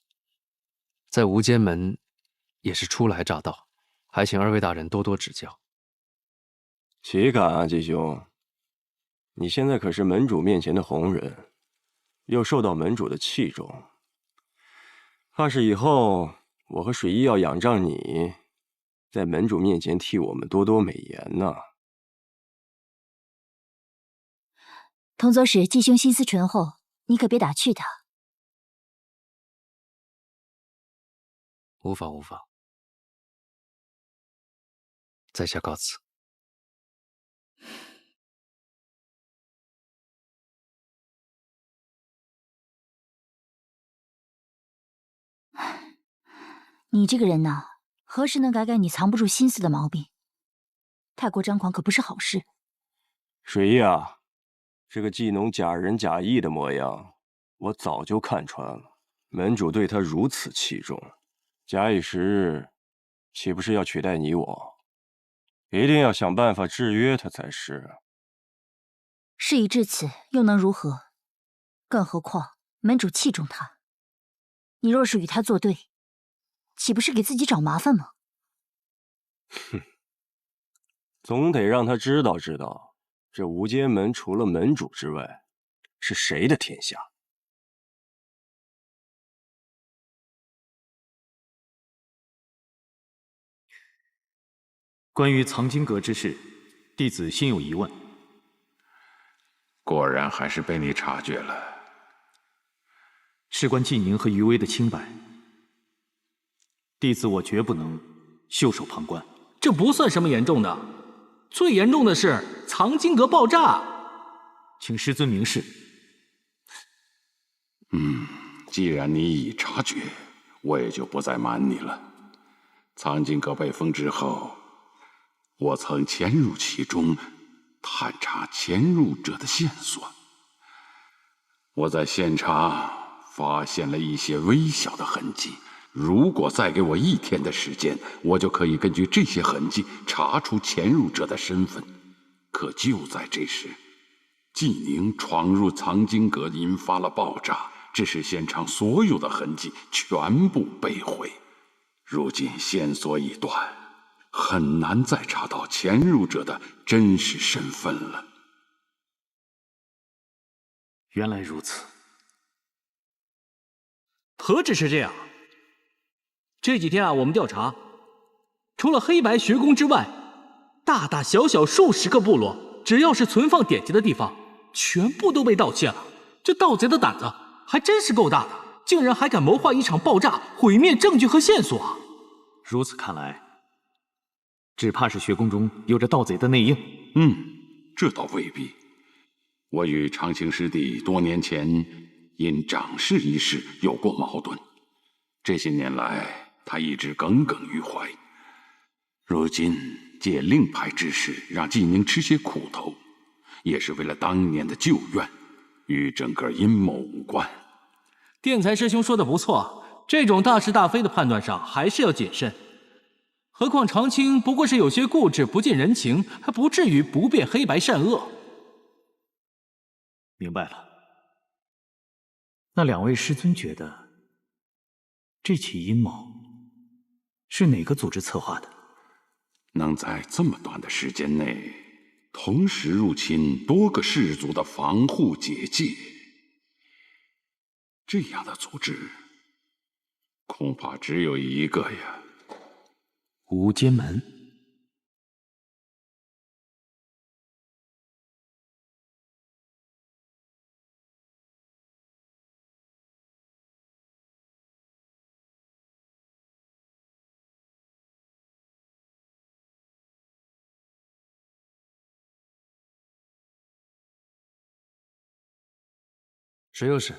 在无间门也是初来乍到，还请二位大人多多指教。岂敢啊，继兄！你现在可是门主面前的红人，又受到门主的器重，怕是以后我和水衣要仰仗你，在门主面前替我们多多美言呢。同左使季兄心思醇厚，你可别打趣他。无妨无妨，在下告辞。你这个人呐，何时能改改你藏不住心思的毛病？太过张狂可不是好事。水衣啊，这个技农假仁假义的模样，我早就看穿了。门主对他如此器重，假以时日，岂不是要取代你我？一定要想办法制约他才是。事已至此，又能如何？更何况门主器重他，你若是与他作对，岂不是给自己找麻烦吗？哼，总得让他知道知道，这无间门除了门主之外，是谁的天下。关于藏经阁之事，弟子心有疑问。果然还是被你察觉了。事关季宁和余威的清白，弟子我绝不能袖手旁观。这不算什么严重的，最严重的是藏经阁爆炸。请师尊明示。既然你已察觉，我也就不再瞒你了。藏经阁被封之后，我曾潜入其中，探查潜入者的线索。我在现场发现了一些微小的痕迹，如果再给我1天的时间，我就可以根据这些痕迹查出潜入者的身份。可就在这时，季宁闯入藏经阁，引发了爆炸，致使现场所有的痕迹全部被毁。如今线索已断，很难再查到潜入者的真实身份了。原来如此。何止是这样？这几天啊，我们调查，除了黑白学宫之外，大大小小数十个部落，只要是存放典籍的地方，全部都被盗窃了。这盗贼的胆子还真是够大的，竟然还敢谋划一场爆炸，毁灭证据和线索啊！如此看来，只怕是学宫中有着盗贼的内应。这倒未必。我与长青师弟多年前因长事一事有过矛盾，这些年来他一直耿耿于怀。如今借令牌之事让季宁吃些苦头，也是为了当年的旧怨，与整个阴谋无关。电才师兄说的不错，这种大是大非的判断上还是要谨慎。何况长青不过是有些固执，不近人情，还不至于不辨黑白善恶。明白了。那2位师尊觉得，这起阴谋是哪个组织策划的？能在这么短的时间内，同时入侵多个氏族的防护结界，这样的组织，恐怕只有一个呀。无间门。谁又是？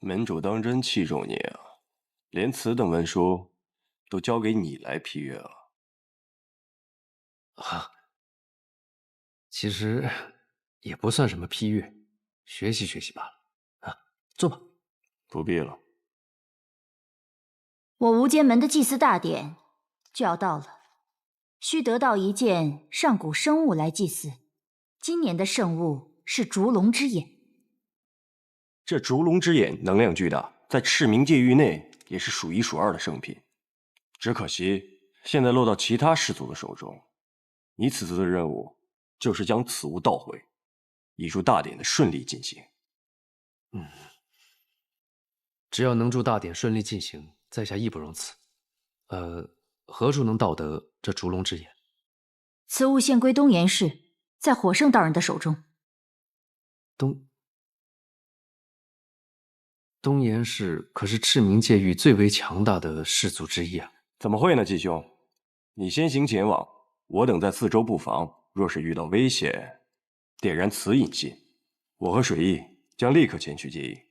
门主当真器重你啊，连此等文书都交给你来批阅了。啊，其实也不算什么批阅，学习学习罢了。啊，坐吧。不必了。我无间门的祭祀大典就要到了，需得到一件上古生物来祭祀。今年的圣物是烛龙之眼。这烛龙之眼能量巨大，在赤冥界域内也是数一数二的圣品。只可惜现在落到其他氏族的手中。你此次的任务就是将此物盗回，以助大典的顺利进行。只要能助大典顺利进行，在下义不容辞。何处能盗得这烛龙之眼？此物现归东岩氏，在火圣道人的手中。东岩氏可是赤冥界域最为强大的氏族之一啊！怎么会呢，继兄？你先行前往，我等在四周布防。若是遇到危险，点燃此引信，我和水翼将立刻前去接应。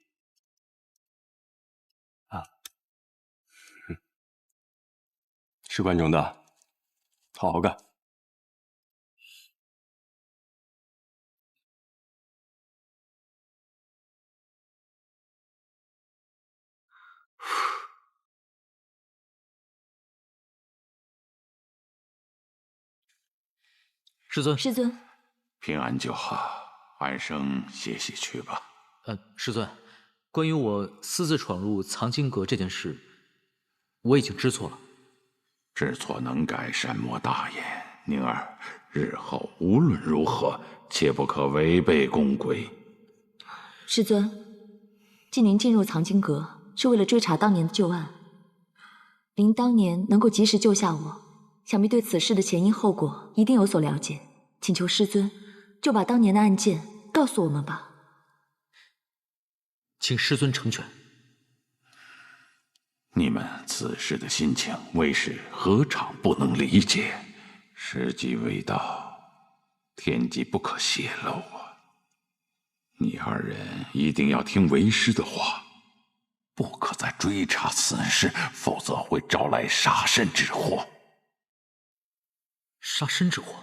事关重大，好好干。师尊，师尊，平安就好，安生歇息去吧。师尊，关于我私自闯入藏经阁这件事，我已经知错了。知错能改，善莫大焉。宁儿，日后无论如何，切不可违背宫规。师尊，晋宁进入藏经阁是为了追查当年的旧案。您当年能够及时救下我，想必对此事的前因后果一定有所了解，请求师尊就把当年的案件告诉我们吧。请师尊成全。你们此时的心情，为师何尝不能理解？时机未到，天机不可泄露啊！你二人一定要听为师的话，不可再追查此事，否则会招来杀身之祸。杀身之祸？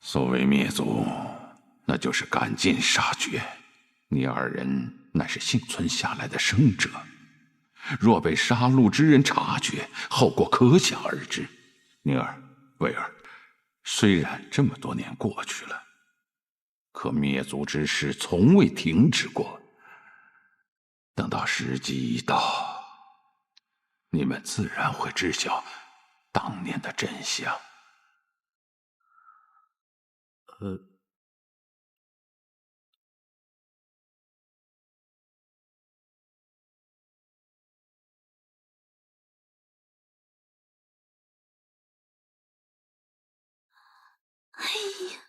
所谓灭族，那就是赶尽杀绝。你二人乃是幸存下来的生者，若被杀戮之人察觉，后果可想而知。宁儿、魏儿，虽然这么多年过去了，可灭族之事从未停止过。等到时机一到，你们自然会知晓当年的真相。哎呀！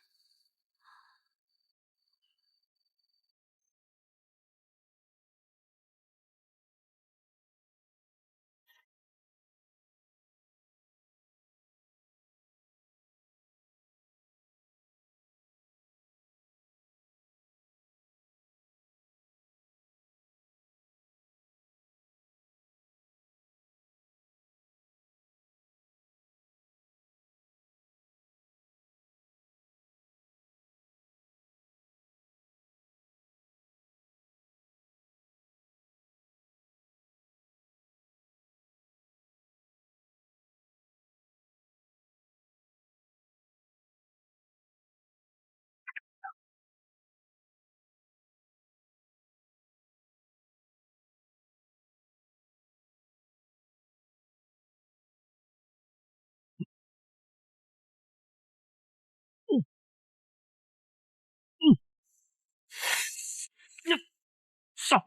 上！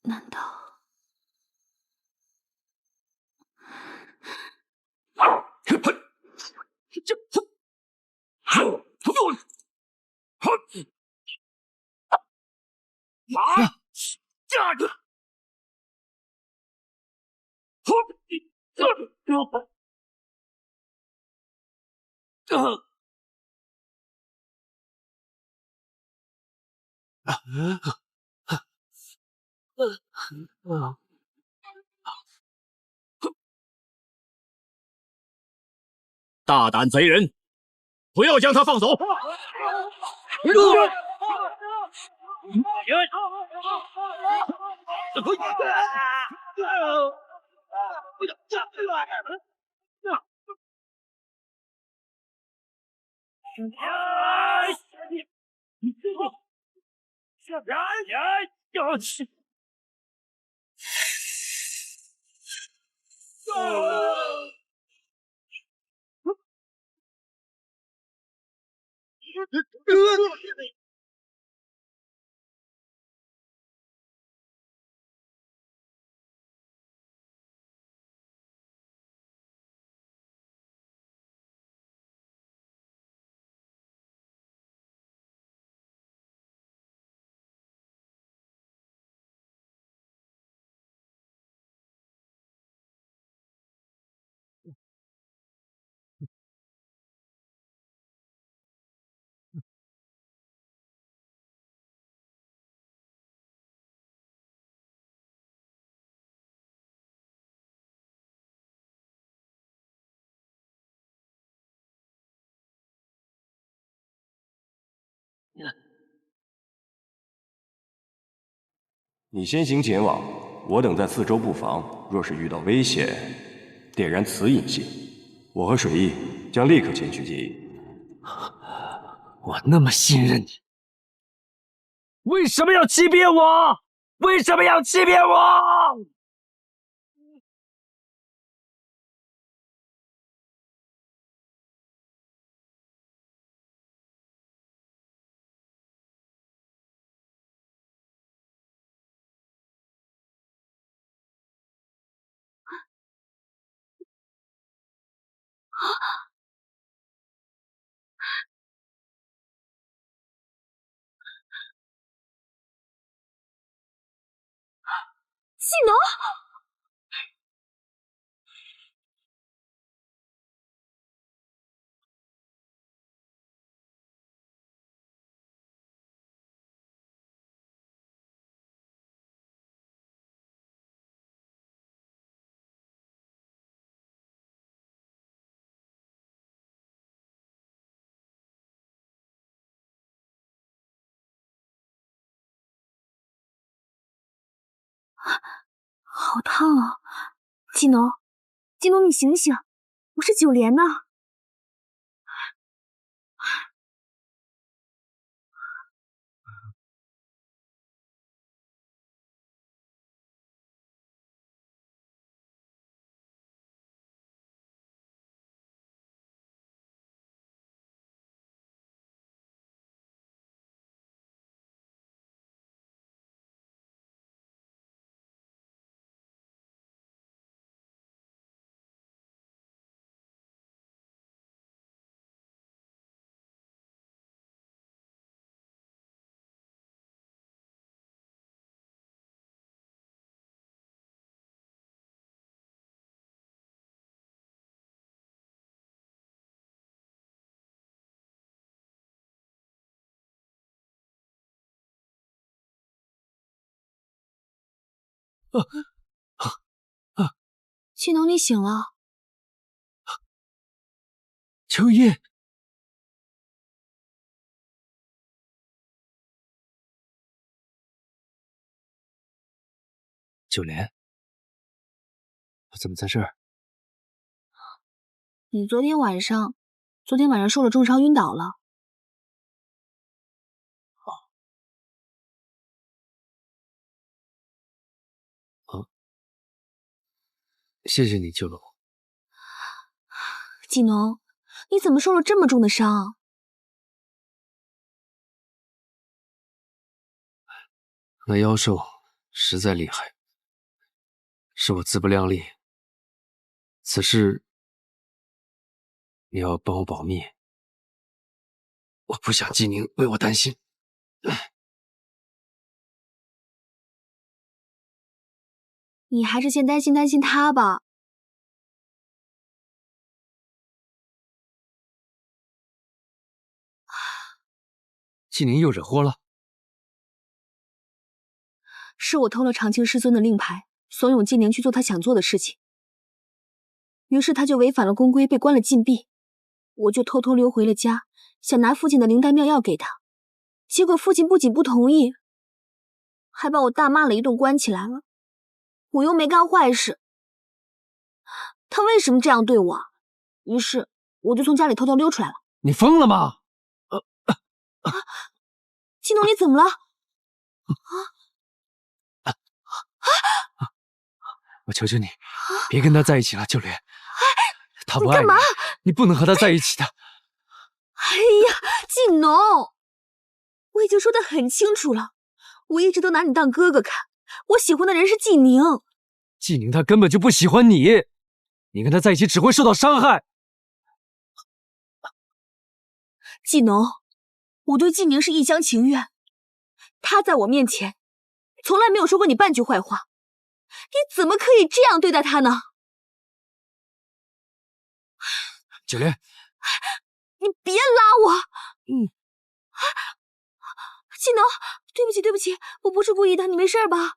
难道？大胆贼人，不要将他放走！你先行前往，我等在四周布防。若是遇到危险，点燃此引信，我和水翼将立刻前去接应。我那么信任你，为什么要欺骗我？为什么要欺骗我？技能。好烫啊！技能，技能，你醒醒，我是九连呢。技能，你醒了。秋叶，九连，我怎么在这儿？你昨天晚上受了重伤，晕倒了。谢谢你救了我。技能，你怎么受了这么重的伤？那妖兽实在厉害，是我自不量力。此事你要帮我保密，我不想季宁为我担心。你还是先担心他吧。季宁又惹祸了？是我偷了长青师尊的令牌，怂恿季宁去做他想做的事情，于是他就违反了宫规，被关了禁闭。我就偷偷溜回了家，想拿父亲的灵丹妙药给他，结果父亲不仅不同意，还把我大骂了一顿，关起来了。我又没干坏事，他为什么这样对我？于是我就从家里偷偷溜出来了。你疯了吗？季农，你怎么了？我求求你，别跟他在一起了，九莲。他不爱你，干嘛？你不能和他在一起的。哎呀，季农，我已经说得很清楚了，我一直都拿你当哥哥看，我喜欢的人是季宁。季宁他根本就不喜欢你，你跟他在一起只会受到伤害。季农，我对季宁是一厢情愿，他在我面前从来没有说过你半句坏话，你怎么可以这样对待他呢？九莲，你别拉我！季农，对不起，我不是故意的，你没事吧？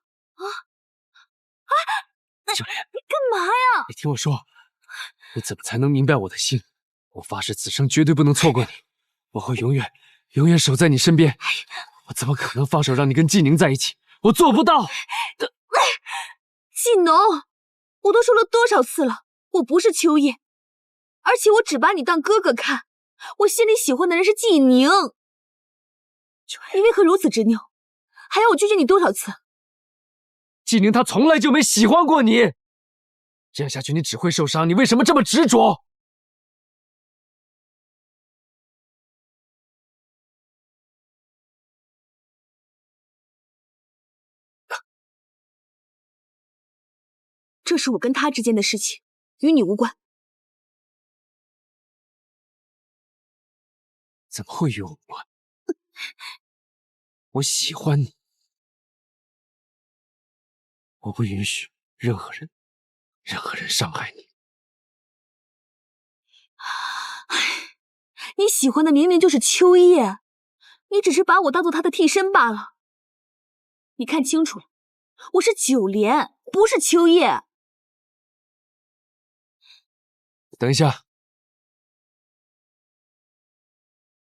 九莲，你干嘛呀？你听我说，你怎么才能明白我的心？我发誓此生绝对不能错过你，我会永远守在你身边。我怎么可能放手让你跟季宁在一起？我做不到。季农，我都说了多少次了，我不是秋叶，而且我只把你当哥哥看，我心里喜欢的人是季宁。你为何如此执拗？还要我拒绝你多少次？季宁他从来就没喜欢过你，这样下去你只会受伤。你为什么这么执着？这是我跟他之间的事情，与你无关。怎么会与我无关？我喜欢你，我不允许任何人伤害你。你喜欢的明明就是秋叶，你只是把我当做他的替身罢了。你看清楚了，我是九莲，不是秋叶。等一下，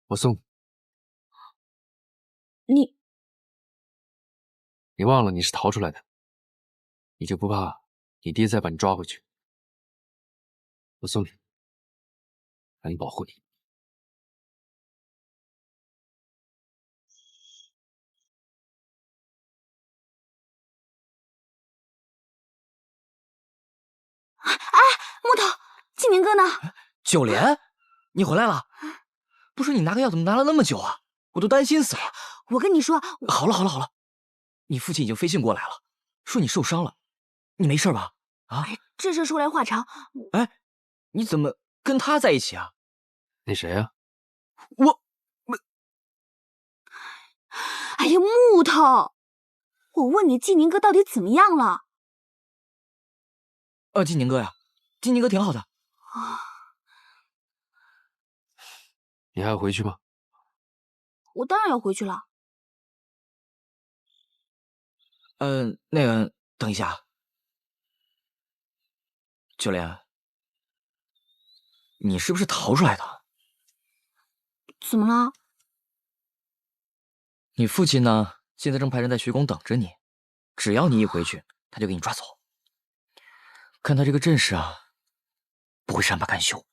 我送你。你忘了你是逃出来的，你就不怕你爹再把你抓回去？我送你，让你保护你。哎，木头，季明哥呢？九莲，你回来了？不是你拿个药怎么拿了那么久啊？我都担心死了。我跟你说，好了，你父亲已经飞信过来了，说你受伤了，你没事吧？啊？这事说来话长。哎，你怎么跟他在一起啊？那谁啊？哎呀，木头，我问你，季宁哥到底怎么样了？季宁哥呀，季宁哥挺好的。你还要回去吗？我当然要回去了。那个，等一下，九莲，你是不是逃出来的？怎么了？你父亲呢？现在正派人在学宫等着你，只要你一回去，他就给你抓走。看他这个阵势啊，不会善罢甘休。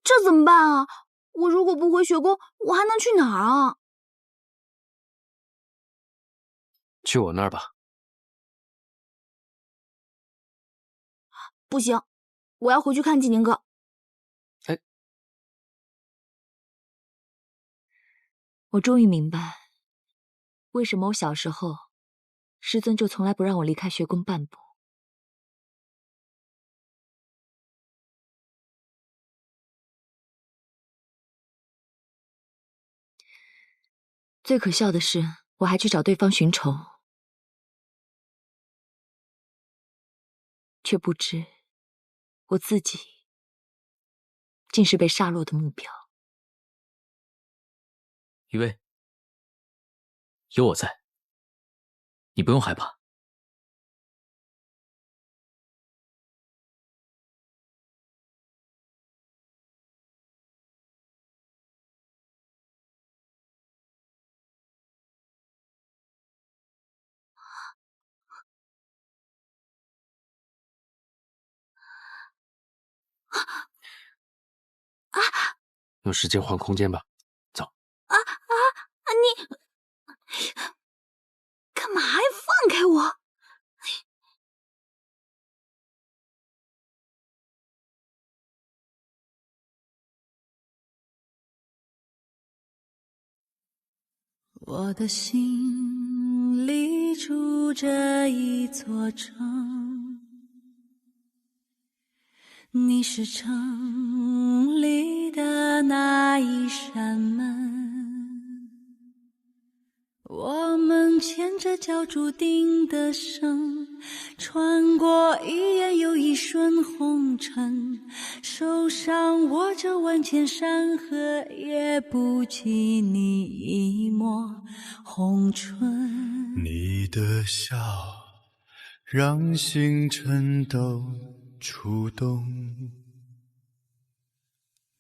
这怎么办啊？我如果不回学宫，我还能去哪儿啊？去我那儿吧。不行，我要回去看季宁哥。哎，我终于明白，为什么我小时候，师尊就从来不让我离开学宫半步？最可笑的是，我还去找对方寻仇，却不知我自己竟是被杀落的目标。余薇，有我在，你不用害怕。用时间换空间吧，走。你干嘛呀？放开我！我的心里住着一座城，你是城里的那一扇门，我们牵着脚注定的绳，穿过一眼又一瞬红尘，手上握着万千山河，也不及你一抹红唇。你的笑让星辰都触动，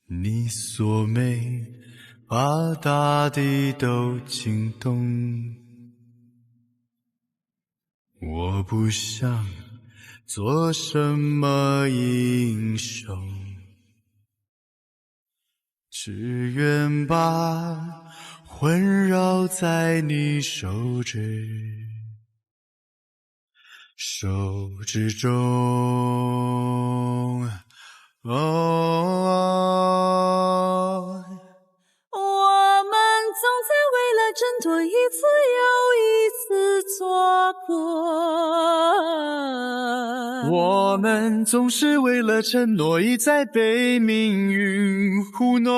你锁眉把大地都惊动。我不想做什么英雄，只愿把魂绕在你手指中。我们总在为了争夺一次又一次错过，我们总是为了承诺一再被命运糊弄，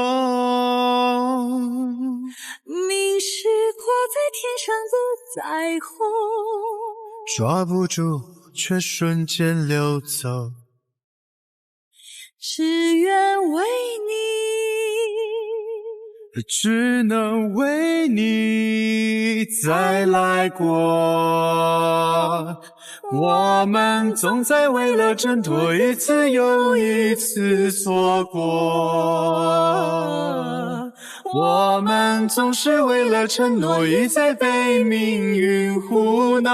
凝视挂在天上的彩虹，抓不住却瞬间溜走，只愿为你，只能为你再来过。我们总在为了挣脱一次又一次错过，我们总是为了承诺一再被命运糊弄，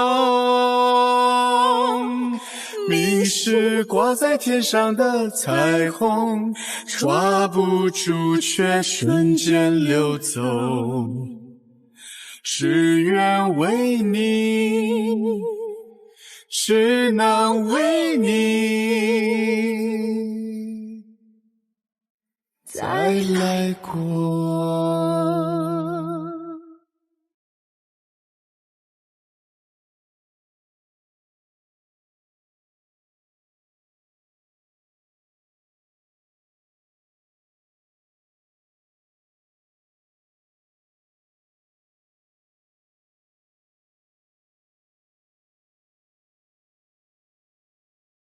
迷失挂在天上的彩虹，抓不住却瞬间溜走，只愿为你，只能为你再来过。